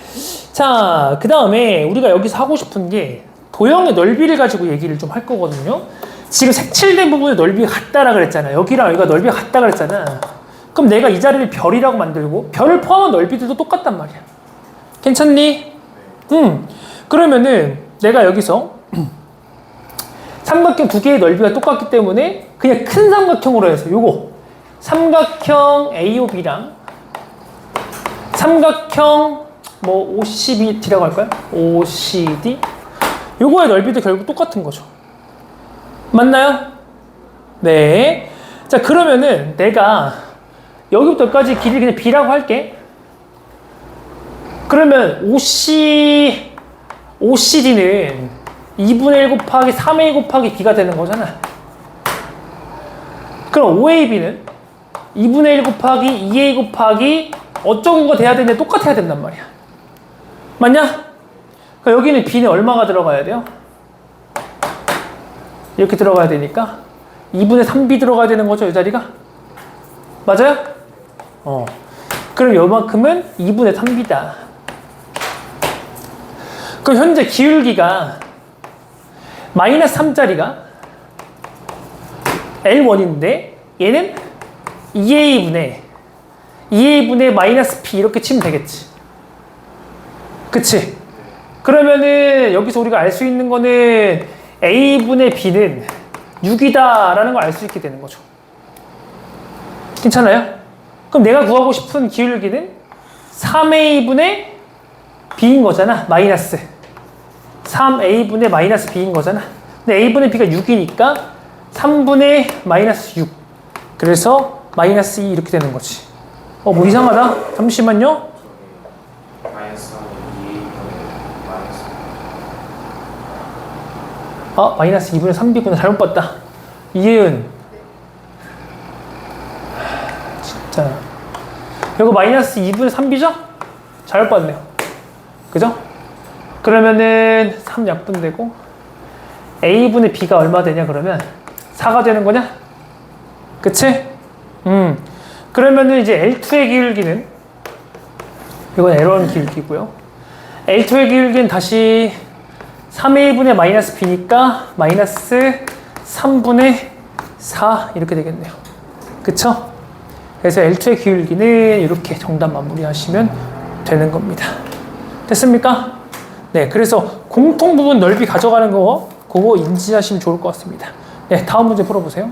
자, 그 다음에 우리가 여기서 하고 싶은 게 도형의 넓이를 가지고 얘기를 좀 할 거거든요. 지금 색칠된 부분의 넓이가 같다라 그랬잖아. 여기랑 여기가 넓이가 같다 그랬잖아. 그럼 내가 이 자리를 별이라고 만들고 별을 포함한 넓이들도 똑같단 말이야. 괜찮니? 그러면은 내가 여기서 삼각형 두 개의 넓이가 똑같기 때문에 그냥 큰 삼각형으로 해서 요거 삼각형 AOB랑 삼각형 뭐 OCBD라고 할까요? OCD 요거의 넓이도 결국 똑같은 거죠. 맞나요? 네. 자, 그러면은 내가 여기부터 여기까지 길이를 그냥 B라고 할게. 그러면 OCD는 2분의 1 곱하기 3A 곱하기 B가 되는 거잖아. 그럼 OAB는 2분의 1 곱하기 2A 곱하기 어쩌고가 돼야 되는데 똑같아야 된단 말이야. 맞냐? 그럼 여기는 B는 얼마가 들어가야 돼요? 이렇게 들어가야 되니까 2분의 3B 들어가야 되는 거죠, 이 자리가? 맞아요? 그럼 요만큼은 2분의 3B다. 그럼 현재 기울기가 마이너스 3짜리가 L1인데 얘는 2A분의 마이너스 P 이렇게 치면 되겠지. 그치? 그러면은 여기서 우리가 알 수 있는 거는 A분의 B는 6이다 라는 걸 알 수 있게 되는 거죠. 괜찮아요? 그럼 내가 구하고 싶은 기울기는 3A분의 B인 거잖아. 마이너스 3A분의 마이너스 B인 거잖아. 근데 A분의 B가 6이니까 3분의 마이너스 6. 그래서 마이너스 2 이렇게 되는 거지. 뭐 이상하다. 잠시만요. 마이너스 2분의 마이너스 마이너스 2분의 3B구나. 잘못 봤다. 이해은. 진짜. 이거 마이너스 2분의 3B죠? 잘못 봤네요. 그죠? 그러면은 3 약분되고 A분의 B가 얼마 되냐 그러면 4가 되는 거냐? 그치? 그러면은 이제 L2의 기울기는 이건 L1 기울기고요. L2의 기울기는 다시 3A분의 마이너스 B니까 마이너스 3분의 4 이렇게 되겠네요. 그쵸? 그래서 L2의 기울기는 이렇게 정답 마무리하시면 되는 겁니다. 됐습니까? 네, 그래서 공통 부분 넓이 가져가는 거 그거 인지하시면 좋을 것 같습니다. 네, 다음 문제 풀어보세요.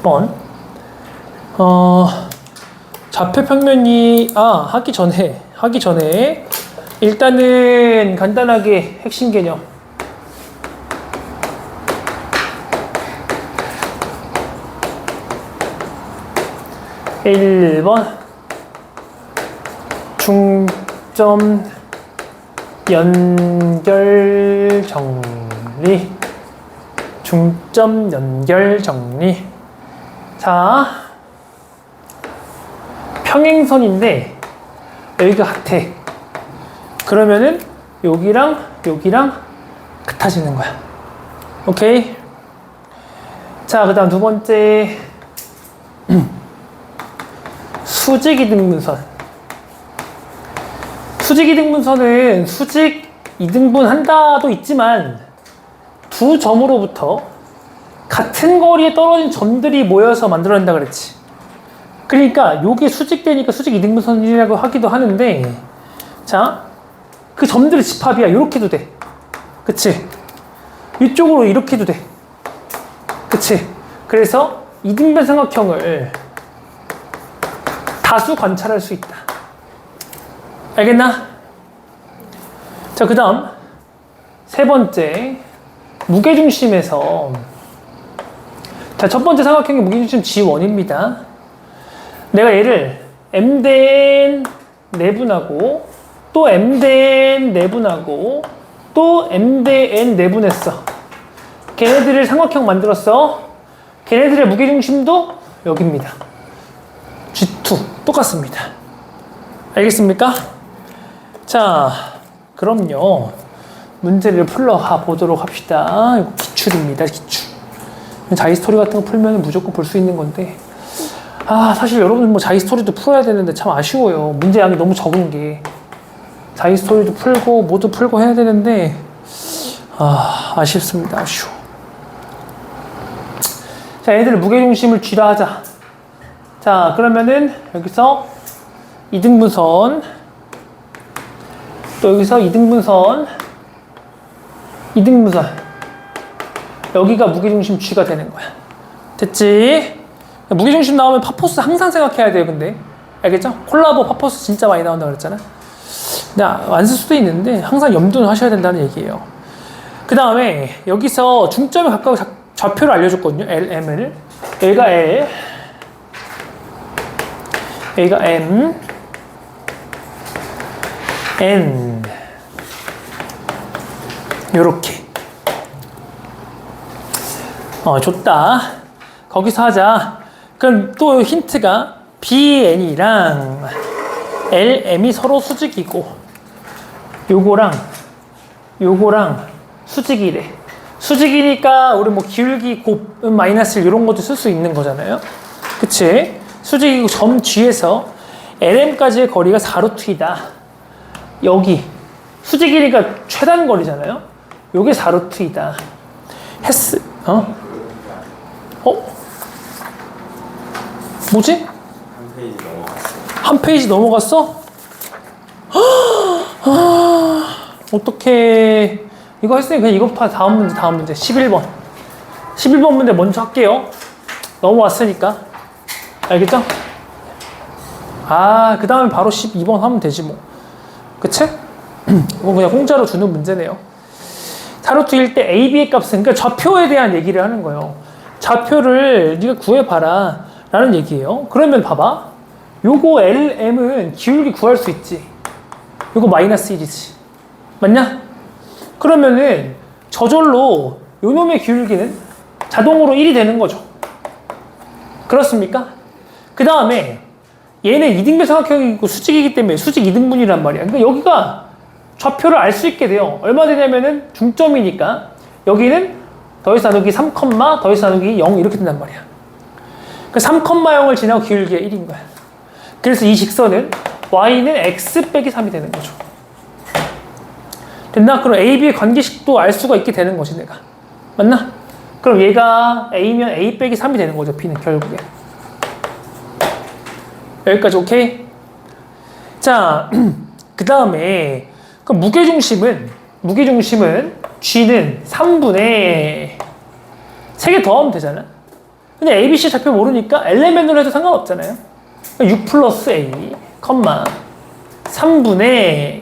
10번. 좌표 평면이 하기 전에 일단은 간단하게 핵심 개념. (1번) 중점 연결 정리. 중점 연결 정리. 자, 평행선인데 여기가 같아. 그러면은 여기랑 여기랑 같아지는 거야. 오케이? 자, 그 다음 두 번째 수직이등분선. 수직이등분선은 수직 이등분 한다도 있지만 두 점으로부터 같은 거리에 떨어진 점들이 모여서 만들어낸다 그랬지. 그러니까 요게 수직되니까 수직 이등분선이라고 하기도 하는데, 자, 그 점들의 집합이야. 요렇게도 돼. 그치? 이쪽으로 이렇게도 돼. 그치? 그래서 이등변 삼각형을 다수 관찰할 수 있다. 알겠나? 자, 그 다음 세 번째 무게중심에서 자, 첫 번째 삼각형의 무게중심 G1입니다. 내가 얘를 M 내분하고 또 M 내분하고 또 M N 내분했어. 걔네들을 삼각형 만들었어. 걔네들의 무게중심도 여기입니다. G2 똑같습니다. 알겠습니까? 자, 그럼요. 문제를 풀러 가보도록 합시다. 이거 기출입니다. 기출. 자이스토리 같은 거 풀면 무조건 볼 수 있는 건데, 사실 여러분 뭐 자이스토리도 풀어야 되는데 참 아쉬워요. 문제 양이 너무 적은 게. 자이스토리도 풀고 모두 풀고 해야 되는데 아쉽습니다. 아쉬워. 자, 얘들 무게중심을 G라 하자. 자, 그러면은 여기서 이등분선, 또 여기서 이등분선, 여기가 무게중심 G가 되는 거야. 됐지? 무게중심 나오면 파포스 항상 생각해야 돼요. 근데 알겠죠? 콜라보 파포스 진짜 많이 나온다고 그랬잖아. 근데 안 쓸 수도 있는데 항상 염두는 하셔야 된다는 얘기예요. 그 다음에 여기서 중점에 가까운 좌표를 알려줬거든요. LM을. 여기가 L, 여기가 M, N, 요렇게. 좋다. 거기서 하자. 그럼 또 힌트가 BN이랑 LM이 서로 수직이고 요거랑 수직이래. 수직이니까 우리 뭐 기울기 곱은 마이너스 1 이런 것도 쓸 수 있는 거잖아요. 그치? 수직이고 점 G에서 LM까지의 거리가 4루트이다. 여기 수직이니까 최단 거리잖아요. 요게 4루트이다. 뭐지? 한 페이지 넘어갔어? 어떡해. 이거 했으니 그냥 이것부터 다음 문제 11번 문제 먼저 할게요. 넘어왔으니까. 알겠죠? 그 다음에 바로 12번 하면 되지 뭐. 그치? 이건 그냥 공짜로 주는 문제네요. 사루트일 때 AB의 값은, 그러니까 좌표에 대한 얘기를 하는 거예요. 좌표를 네가 구해봐라 라는 얘기예요. 그러면 봐봐. 요거 LM은 기울기 구할 수 있지. 요거 마이너스 1이지. 맞냐? 그러면은 저절로 요놈의 기울기는 자동으로 1이 되는 거죠. 그렇습니까? 그 다음에 얘는 이등변 삼각형이고 수직이기 때문에 수직 이등분이란 말이야. 그러니까 여기가 좌표를 알 수 있게 돼요. 얼마 되냐면은 중점이니까 여기는 더해서 나누기 3, 더해서 나누기 0 이렇게 된단 말이야. 그 3,0을 지나고 기울기가 1인 거야. 그래서 이 직선은 y는 x 빼기 3이 되는 거죠. 됐나? 그럼 a, b의 관계식도 알 수가 있게 되는 거지 내가. 맞나? 그럼 얘가 a면 a 빼기 3이 되는 거죠. b는 결국에. 여기까지 오케이? 자, 그 다음에 그 무게중심은 G는 3분의 3개 더하면 되잖아. 근데 A, B, C 좌표 모르니까 엘레멘으로 해도 상관없잖아요. 6 플러스 A, 3분의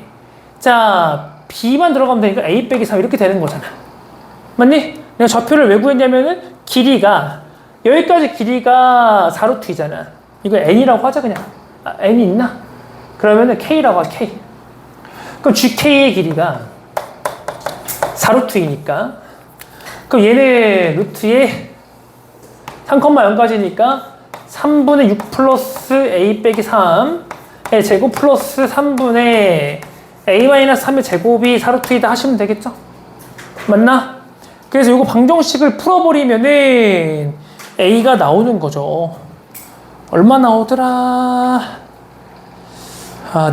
B만 들어가면 되니까 A 빼기 3 이렇게 되는 거잖아. 맞니? 내가 좌표를 왜 구했냐면은 여기까지 길이가 4루트이잖아. 이거 N이라고 하자 그냥. N이 있나? 그러면은 K라고 하자, K. 그럼 GK의 길이가 4루트이니까 그럼 얘네 루트에 3,0까지니까 3분의 6 플러스 A 빼기 3의 제곱 플러스 3분의 A-3의 제곱이 4루트이다 하시면 되겠죠? 맞나? 그래서 이거 방정식을 풀어버리면은 A가 나오는 거죠. 얼마 나오더라?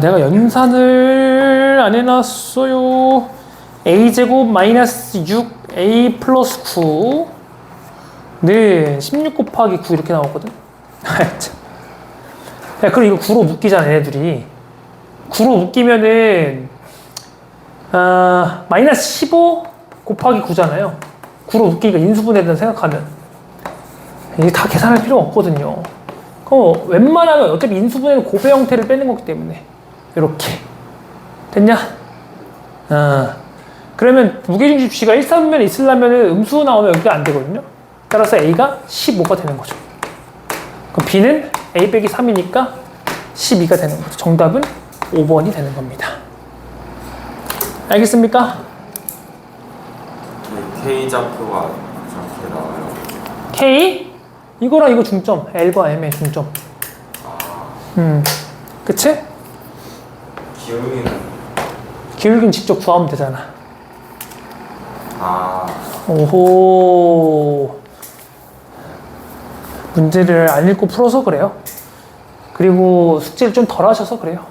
내가 연산을 안 해놨어요. a제곱 마이너스 6a 플러스 9 네, 16 곱하기 9 이렇게 나오거든. 야, 그리고 이거 9로 묶이잖아 얘네들이. 9로 묶이면은 마이너스 15 곱하기 9잖아요 9로 묶이니까 인수분해된다 생각하면 이게 다 계산할 필요가 없거든요. 그럼 웬만하면 어차피 인수분해는 곱의 형태를 빼는 거기 때문에 이렇게 됐냐? 그러면 무게중심 G가 1, 3분면에 있으려면 음수 나오면 여기가 안 되거든요. 따라서 A가 15가 되는 거죠. 그럼 B는 A 빼기 3이니까 12가 되는 거죠. 정답은 5번이 되는 겁니다. 알겠습니까? K 좌표가 저렇게 나와요. K? 이거랑 이거 중점. L과 M의 중점. 그치? 기울기는 직접 구하면 되잖아. 오호. 문제를 안 읽고 풀어서 그래요. 그리고 숙제를 좀 덜 하셔서 그래요.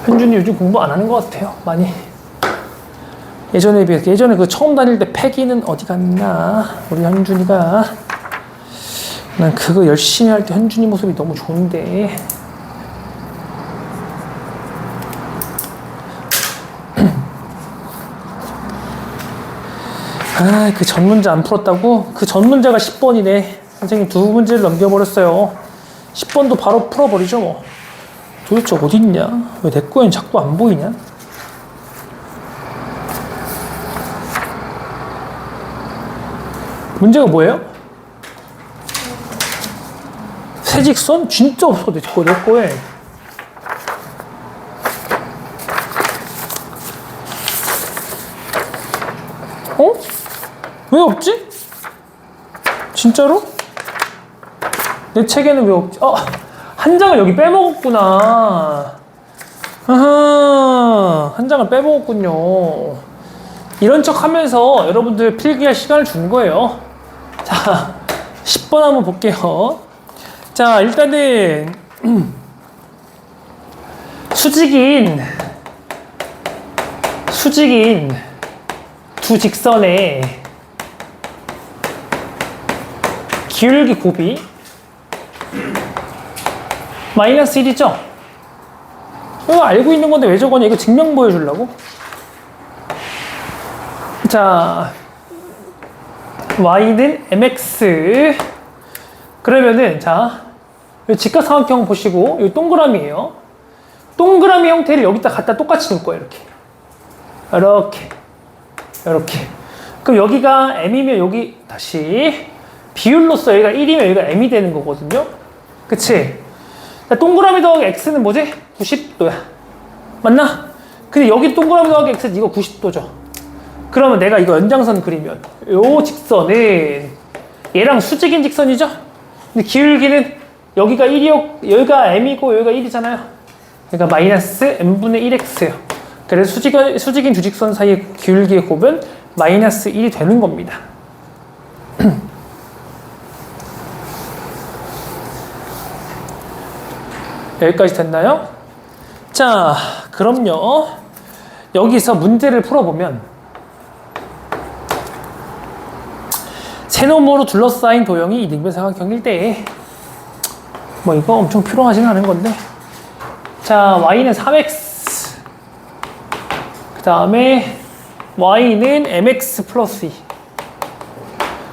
현준이 요즘 공부 안 하는 것 같아요. 많이. 예전에 비해서. 예전에 그 처음 다닐 때 패기는 어디 갔나? 우리 현준이가. 난 그거 열심히 할 때 현준이 모습이 너무 좋은데. 아, 그 전 문제 안 풀었다고? 그 전 문제가 10번이네. 선생님 두 문제를 넘겨버렸어요. 10번도 바로 풀어버리죠, 뭐. 도대체 어딨냐? 왜 내 거엔 자꾸 안 보이냐? 문제가 뭐예요? 세직선? 진짜 없어, 내 거에. 어? 왜 없지? 진짜로? 내 책에는 왜 없지? 한 장을 여기 빼먹었구나. 아하, 한 장을 빼먹었군요. 이런 척 하면서 여러분들 필기할 시간을 준 거예요. 자, 10번 한번 볼게요. 자, 일단은, 수직인 두 직선의 기울기 곱이 마이너스 1이죠? 이거 알고 있는 건데 왜 저거냐? 이거 증명 보여주려고? 자, y는 mx. 그러면은, 자, 이 직각삼각형 보시고, 이 동그라미예요. 동그라미 형태를 여기다 갖다 똑같이 놓을 거예요, 이렇게. 이렇게. 그럼 여기가 m이면 여기, 다시. 비율로서 여기가 1이면 여기가 m이 되는 거거든요? 그치? 동그라미 더하기 x는 뭐지? 90도야. 맞나? 근데 여기 동그라미 더하기 x는 이거 90도죠. 그러면 내가 이거 연장선 그리면 요 직선은 얘랑 수직인 직선이죠? 근데 기울기는 여기가 1이요, 여기가 m이고 여기가 1이잖아요. 그러니까 마이너스 m분의 1x예요. 그래서 수직인 두 직선 사이의 기울기의 곱은 마이너스 1이 되는 겁니다. 여기까지 됐나요? 자, 그럼요. 여기서 문제를 풀어보면 세노모로 둘러싸인 도형이 이등변 삼각형일 때 뭐 이거 엄청 필요하진 않은 건데, 자, y는 3x, 그 다음에 y는 mx 플러스 2,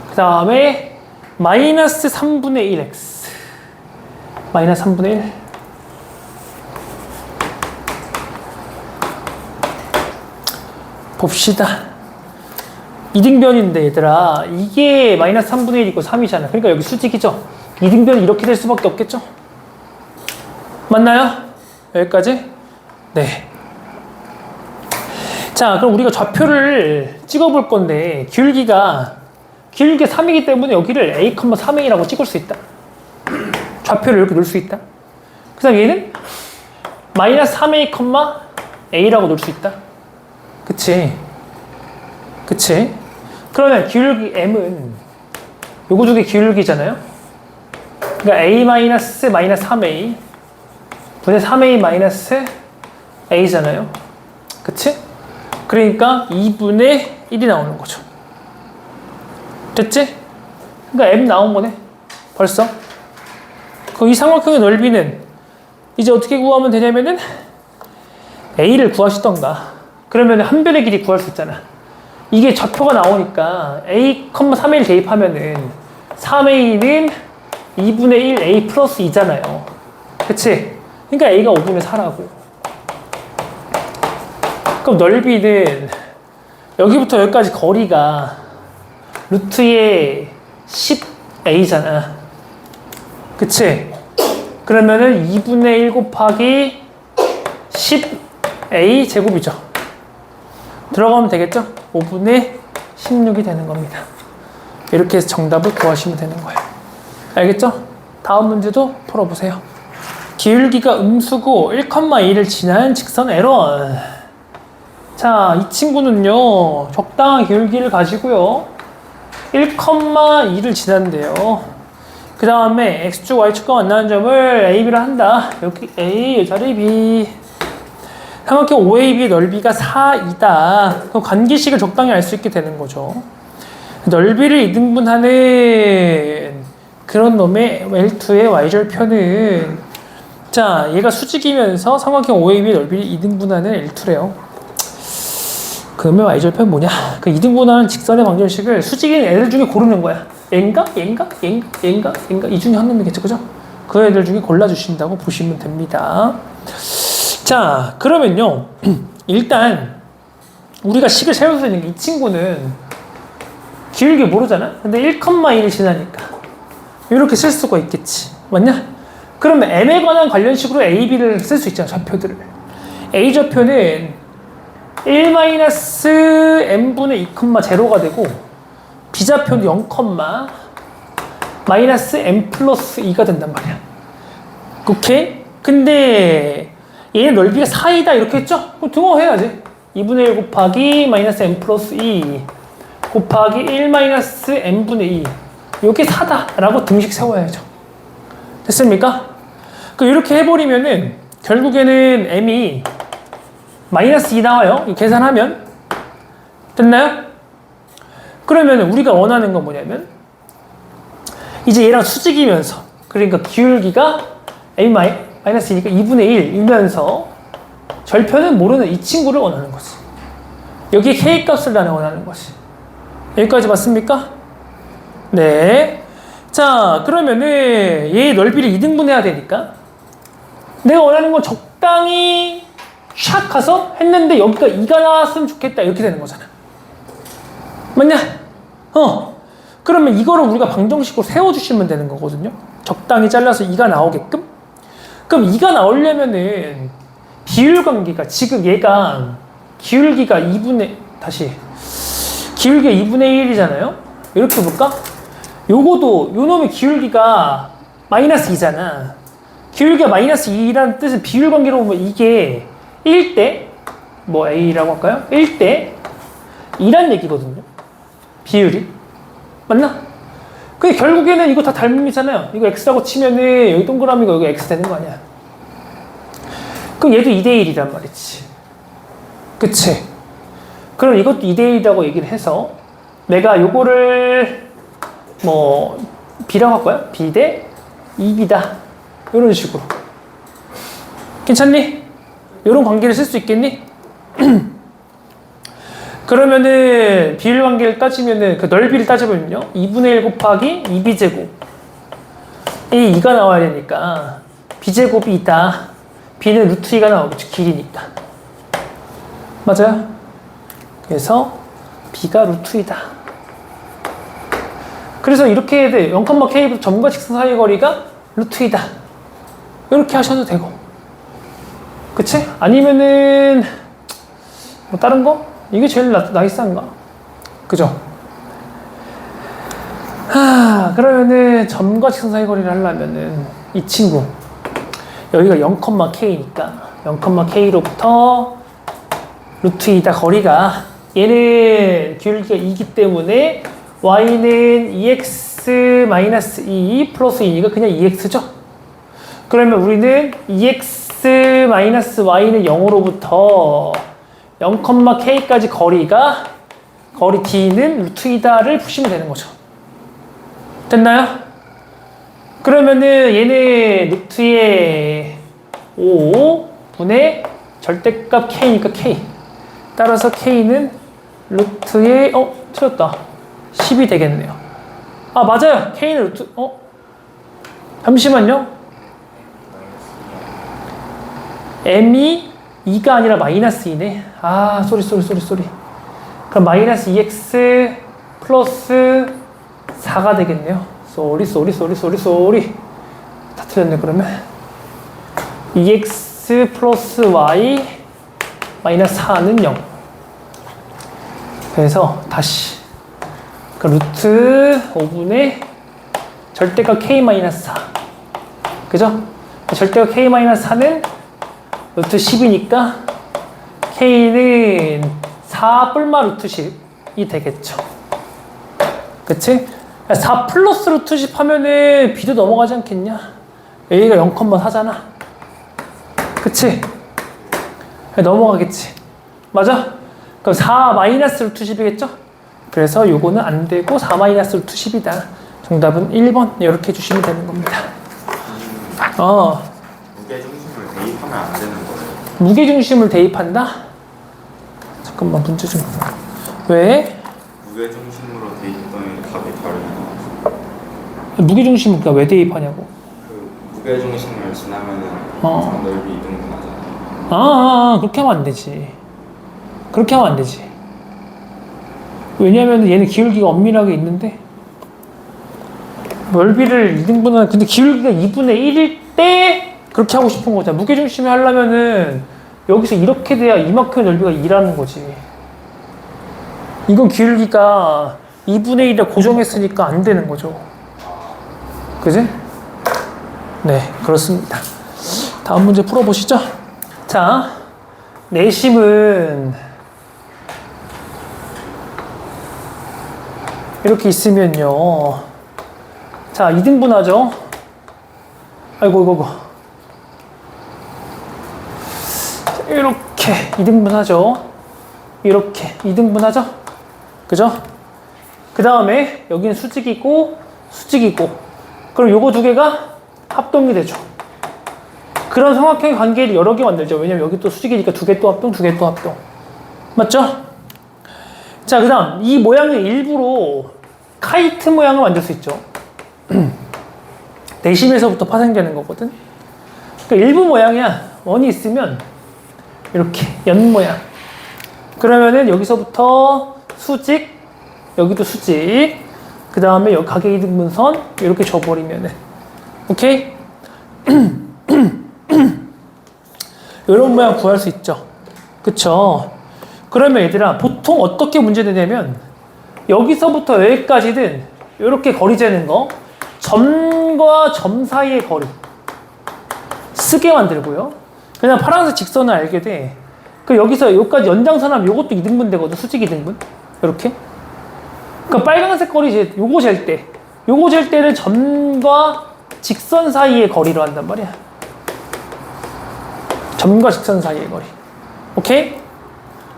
그 다음에 마이너스 3분의 1x, 마이너스 3분의 1. 봅시다. 이등변인데 얘들아, 이게 마이너스 3분의 1이고 3이잖아. 그러니까 여기 수직이죠. 이등변이 이렇게 될 수밖에 없겠죠? 맞나요? 여기까지? 네. 자, 그럼 우리가 좌표를 찍어볼 건데, 기울기가 3이기 때문에 여기를 a, 3a라고 찍을 수 있다. 좌표를 이렇게 놓을 수 있다. 그 다음 얘는 마이너스 3a, a라고 놓을 수 있다. 그치? 그러면 기울기 m은 요거 중에 기울기잖아요? 그러니까 a 마이너스 3a 분의 3a 마이너스 a잖아요. 그치? 그러니까 2분의 1이 나오는 거죠. 됐지? 그러니까 m 나온 거네. 벌써. 그럼 이 삼각형의 넓이는 이제 어떻게 구하면 되냐면은 a를 구하시던가. 그러면 한 변의 길이 구할 수 있잖아. 이게 좌표가 나오니까 a, 3a를 대입하면은 3a는 2분의 1 a 플러스 2잖아요. 그치? 그러니까 a가 5분의 4라고. 그럼 넓이는 여기부터 여기까지 거리가 루트의 10a잖아. 그치? 그러면은 2분의 1 곱하기 10a 제곱이죠. 들어가면 되겠죠? 5분의 16이 되는 겁니다. 이렇게 해서 정답을 구하시면 되는 거예요. 알겠죠? 다음 문제도 풀어보세요. 기울기가 음수고 1,2를 지난 직선 L1. 자, 이 친구는요, 적당한 기울기를 가지고요, 1,2를 지난대요. 그 다음에 X축, Y축과 만나는 점을 AB로 한다. 여기 A, 이 자리 B. 삼각형 OAB의 넓이가 4이다. 그럼 관계식을 적당히 알 수 있게 되는 거죠. 넓이를 2등분하는 그런 놈의 L2의 Y절편은, 자, 얘가 수직이면서 삼각형 OAB의 넓이를 2등분하는 L2래요. 그러면 Y절편 뭐냐? 그 2등분하는 직선의 방정식을 수직인 애들 중에 고르는 거야. 얘인가? 얘인가? 얘인가? 얘인가? 얘인가? 이 중에 한 놈이겠죠, 그죠? 그 애들 중에 골라주신다고 보시면 됩니다. 자, 그러면요, 일단 우리가 식을 세워서 있는 게, 이 친구는 기울기 모르잖아? 근데 1,2를 지나니까 이렇게 쓸 수가 있겠지. 맞냐? 그러면 m에 관한 관련식으로 a, b를 쓸 수 있잖아, 좌표들을. a 좌표는 1-m분의 2,0가 되고, b 좌표는 0, -m 플러스 2가 된단 말이야. 오케이? 근데 얘는 넓이가 4이다 이렇게 했죠? 그럼 등호해야지. 2분의 1 곱하기 -m 플러스 2 곱하기 1-m분의 2. 요게 4다 라고 등식 세워야죠. 됐습니까? 그럼 이렇게 해버리면은 결국에는 m이 -2 나와요. 계산하면. 됐나요? 그러면 우리가 원하는 건 뭐냐면, 이제 얘랑 수직이면서, 그러니까 기울기가 m-2니까 2분의 1이면서 절편은 모르는 이 친구를 원하는 거지. 여기에 k 값을 나는 원하는 거지. 여기까지 맞습니까? 네. 자, 그러면은 얘의 넓이를 2등분해야 되니까 내가 원하는 건 적당히 샥 가서 했는데 여기가 2가 나왔으면 좋겠다 이렇게 되는 거잖아. 맞냐? 그러면 이거를 우리가 방정식으로 세워주시면 되는 거거든요. 적당히 잘라서 2가 나오게끔. 그럼 2가 나오려면은 비율관계가, 지금 얘가 기울기가 2분의, 다시 기울기가 2분의 1이잖아요. 이렇게 볼까? 요거도 요 놈의 기울기가 -2잖아. 기울기가 -2라는 뜻은 비율관계로 보면 이게 1대 뭐 A라고 할까요? 1대 2란 얘기거든요. 비율이. 맞나? 근데 결국에는 이거 다 닮음이잖아요. 이거 X라고 치면은 여기 동그라미가 여기 X 되는 거 아니야. 그럼 얘도 2대1이란 말이지. 그치? 그럼 이것도 2대1이라고 얘기를 해서 내가 요거를 뭐 B라고 할 거야? B 대 2B다. 이런 식으로. 괜찮니? 이런 관계를 쓸 수 있겠니? 그러면은 비율 관계를 따지면은 그 넓이를 따져보면요, 2분의 1 곱하기 2b제곱, 이 2가 나와야 되니까 b제곱이 있다. b는 루트 2가 나오겠죠, 길이니까. 맞아요? 그래서 b가 루트 2다. 그래서 이렇게 해야 돼. 0,k부터 점과 직선 사이의 거리가 루트 2다. 이렇게 하셔도 되고. 그치? 아니면은 뭐 다른 거? 이게 제일 나이스한가? 그죠? 그러면은 점과 직선 사이 거리를 하려면은 이 친구 여기가 0,k니까 0,k로부터 루트 2다. 거리가, 얘는 기울기가 2이기 때문에 y는 2x-2 플러스 2니까 그냥 2x죠? 그러면 우리는 2x-y는 0으로부터 0,k까지 거리가, 거리 d는 루트 2다를 푸시면 되는 거죠. 됐나요? 그러면은 얘는 루트의 5분의 절대값 k니까 k. 따라서 k는 루트의, 틀렸다. 10이 되겠네요. 아, 맞아요. k는 루트, 잠시만요. m이 2가 아니라 -2네. 아, 쏘리. 그럼 -2x 플러스 4가 되겠네요. 쏘리 다 틀렸네. 그러면 2x 플러스 y 마이너스 4는 0. 그래서 다시 그 루트 5분의 절대값 k 마이너스 4. 그죠? 절대값 k 마이너스 4는 루트 10이니까 k는 4 뿔마 루트 10이 되겠죠. 그치? 4 플러스 루트 10 하면은 b도 넘어가지 않겠냐? a가 0,4잖아. 그치? 넘어가겠지. 맞아? 그럼 4 마이너스 루트 10이겠죠? 그래서 요거는 안 되고 4 마이너스 루트 10이다. 정답은 1번. 이렇게 해주시면 되는 겁니다. 무게중심을 대입하면 안 되는 거예요. 무게중심을 대입한다? 잠깐만, 문제 좀. 왜? 무게중심으로 대입하면 답이 다르면 무게중심을 그러니까 왜 대입하냐고. 그 무게중심을 지나면은 넓이 이동분하잖아요. 그렇게 하면 안 되지. 그렇게 하면 안 되지. 왜냐면 얘는 기울기가 엄밀하게 있는데 넓이를 2등분하는, 근데 기울기가 2분의 1일 때 그렇게 하고 싶은 거잖아. 무게중심이 하려면은 여기서 이렇게 돼야 이만큼의 넓이가 2라는 거지. 이건 기울기가 2분의 1에 고정했으니까 안 되는 거죠. 그지? 네, 그렇습니다. 다음 문제 풀어보시죠. 자, 내심은 이렇게 있으면요. 자, 2등분하죠. 아이고. 이렇게 2등분하죠. 이렇게 2등분하죠. 그죠? 그 다음에 여기는 수직이고 그럼 요거 두 개가 합동이 되죠. 그런 삼각형의 관계를 여러 개 만들죠. 왜냐면 여기 또 수직이니까 두 개 또 합동, 두 개 또 합동. 맞죠? 자, 그 다음 이 모양의 일부로 카이트 모양을 만들 수 있죠. 내심에서부터 파생되는 거거든. 그러니까 일부 모양이야. 원이 있으면 이렇게 연 모양. 그러면은 여기서부터 수직, 여기도 수직, 그 다음에 여기 가계 이등분선 이렇게 줘버리면은, 오케이? 이런 모양 구할 수 있죠. 그쵸? 그러면 얘들아, 보통 어떻게 문제 되냐면 여기서부터 여기까지는 이렇게 거리 재는 거, 점과 점 사이의 거리 쓰게 만들고요. 그냥 파란색 직선을 알게 돼. 그 여기서 여기까지 연장선 하면 요것도 2등분 되거든. 수직 2등분. 이렇게. 그러니까 빨간색 거리 이제 요거 잴 때, 요거 잴 때를 점과 직선 사이의 거리로 한단 말이야. 점과 직선 사이의 거리. 오케이?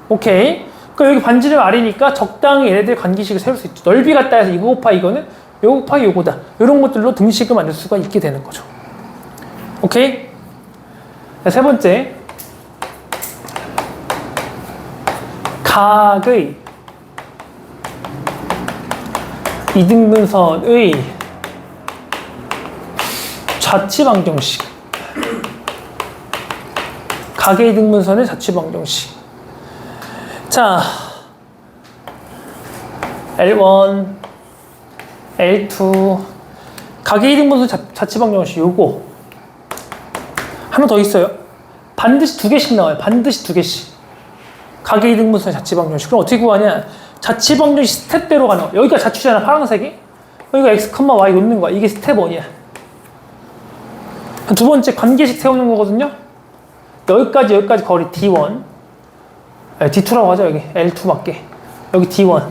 오케이. 그러니까 여기 반지름 R이니까 적당히 얘네들 관계식을 세울 수 있죠. 넓이 같다 해서 이거 곱하기 이거는 요거 곱하기 요거다. 이런 것들로 등식을 만들 수가 있게 되는 거죠. 오케이? 자, 세 번째. 각의 이등분선의 좌치방정식. 각의 이등분선의 좌치방정식. 자, L1, L2, 각의 이등분선 좌치방정식 요거 하나 더 있어요. 반드시 2개씩 나와요. 반드시 2개씩. 각의 이등분선의 좌치방정식. 그럼 어떻게 구하냐? 좌치방정식 스텝대로 가는 거야. 여기가 좌추잖아, 파란색이. 여기가 x, y 놓는 거야. 이게 스텝 1이야. 두 번째 관계식 세우는 거거든요. 여기까지 거리 D1. D2라고 하죠. 여기 L2 맞게. 여기 D1.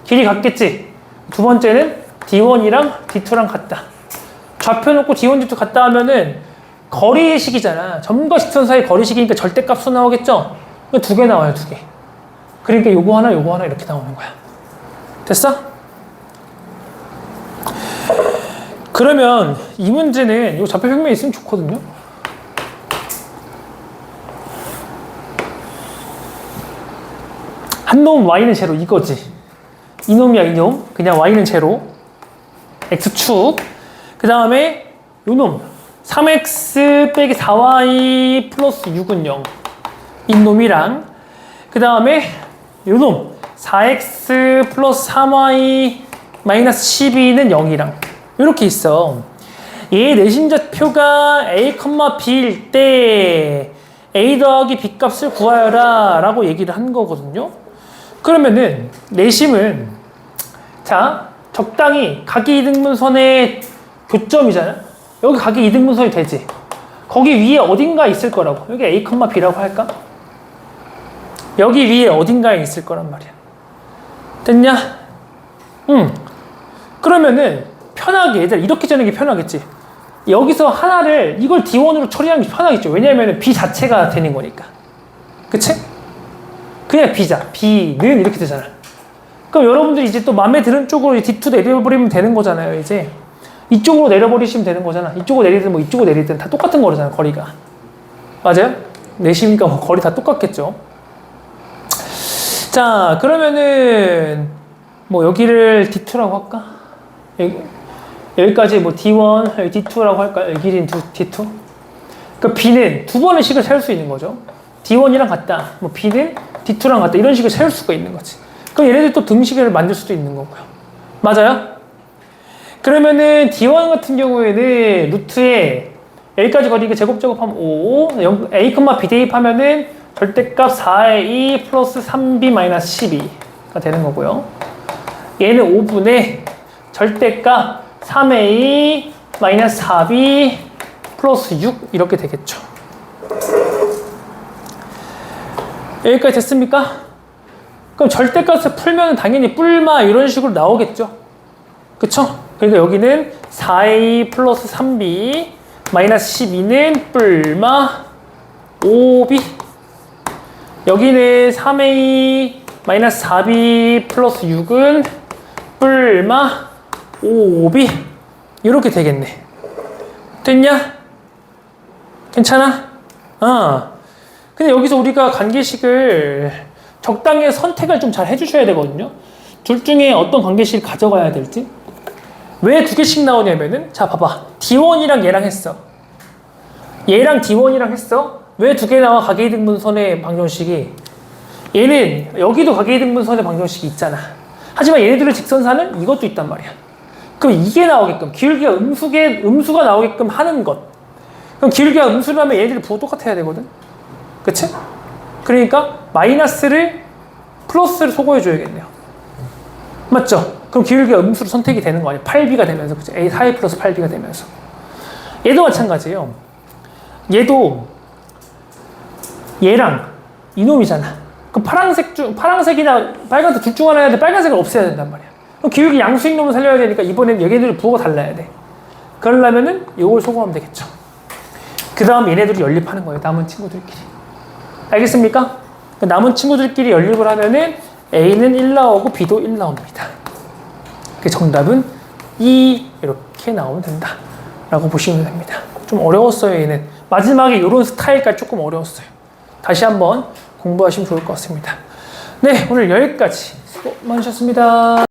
길이 같겠지? 두 번째는 D1이랑 D2랑 같다. 좌표 놓고 D1, D2 같다 하면은 거리식이잖아. 점과 직선 사이 거리식이니까 절대값수 나오겠죠? 2개 나와요, 2개. 그러니까 요거 하나 이렇게 나오는 거야. 됐어? 그러면 이 문제는 요 좌표 평면이 있으면 좋거든요. 한 놈 y는 제로 이거지. 이놈이야, 이놈. 그냥 y는 제로. x축. 그 다음에 요놈 3x 빼기 4y 플러스 6은 0. 이놈이랑 그 다음에 요놈 4x 플러스 3y 마이너스 12는 0이랑 이렇게 있어. 얘 내심좌표가 a, b일 때 a 더하기 b 값을 구하여라 라고 얘기를 한 거거든요. 그러면은 내심은 자 적당히 각이 이등분선의 교점이잖아. 여기 각이 이등분선이 되지. 거기 위에 어딘가 있을 거라고. 여기 a, b라고 할까? 여기 위에 어딘가에 있을 거란 말이야. 됐냐? 그러면은 편하게 얘들 이렇게 짜는 게 편하겠지. 여기서 하나를 이걸 D1으로 처리하는 게 편하겠죠. 왜냐하면 B 자체가 되는 거니까. 그치? 그냥 B자. B는 이렇게 되잖아. 그럼 여러분들이 이제 또 마음에 드는 쪽으로 D2 내려버리면 되는 거잖아요. 이제 이쪽으로 내려버리시면 되는 거잖아. 이쪽으로 내리든 뭐 이쪽으로 내리든 다 똑같은 거잖아. 거리가. 맞아요? 내시니까 뭐 거리 다 똑같겠죠. 자, 그러면은 뭐 여기를 D2라고 할까? 여기까지 뭐 D1, 여기 D2라고 할까요? 여기 길이는 D2. 그러니까 B는 두 번의 식을 세울 수 있는 거죠. D1이랑 같다. 뭐 B는 D2랑 같다. 이런 식을 세울 수가 있는 거지. 그럼 얘네들 또 등식을 만들 수도 있는 거고요. 맞아요? 그러면은 D1 같은 경우에는 루트에 A까지 거리가 제곱하면 5, A, B 대입하면은 절대값 4의 2 플러스 3B 마이너스 12가 되는 거고요. 얘는 5분의 절대값 3의 2 마이너스 4B 플러스 6 이렇게 되겠죠. 여기까지 됐습니까? 그럼 절대값을 풀면 당연히 뿔마 이런 식으로 나오겠죠. 그쵸? 그러니까 여기는 4A 플러스 3B 마이너스 12는 뿔마 5B, 여기는 3A 마이너스 4B 플러스 6은 뿔마 5B 이렇게 되겠네. 됐냐? 괜찮아? 근데 여기서 우리가 관계식을 적당히 선택을 좀 잘 해주셔야 되거든요. 둘 중에 어떤 관계식을 가져가야 될지. 왜 두 개씩 나오냐면은, 자, 봐봐. D1이랑 얘랑 했어. 얘랑 D1이랑 했어. 왜 두 개 나와? 가계이등분선의 방정식이. 얘는 여기도 가계이등분선의 방정식이 있잖아. 하지만 얘네들의 직선사는 이것도 있단 말이야. 그럼 이게 나오게끔, 기울기가 음수가 나오게끔 하는 것. 그럼 기울기가 음수라면 얘네들이 부호 똑같아야 되거든. 그치? 그러니까 마이너스를 플러스를 소거해줘야겠네요. 맞죠? 그럼 기울기가 음수로 선택이 되는 거 아니야? 8B가 되면서, 그치? A 4A 플러스 8B가 되면서. 얘도 마찬가지예요. 얘도 얘랑 이놈이잖아. 그럼 파란색이나 빨간색 둘 중 하나인데 빨간색을 없애야 된단 말이야. 그럼 기울기 양수인 놈을 살려야 되니까 이번엔 얘네들 부호가 달라야 돼. 그러려면은 이걸 소거하면 되겠죠. 그 다음 얘네들이 연립하는 거예요. 남은 친구들끼리. 알겠습니까? 남은 친구들끼리 연립을 하면은 A는 1 나오고 B도 1 나옵니다. 그 정답은 2 이렇게 나오면 된다 라고 보시면 됩니다. 좀 어려웠어요. 얘는 마지막에 이런 스타일까지 조금 어려웠어요. 다시 한번 공부하시면 좋을 것 같습니다. 네, 오늘 여기까지 수고 많으셨습니다.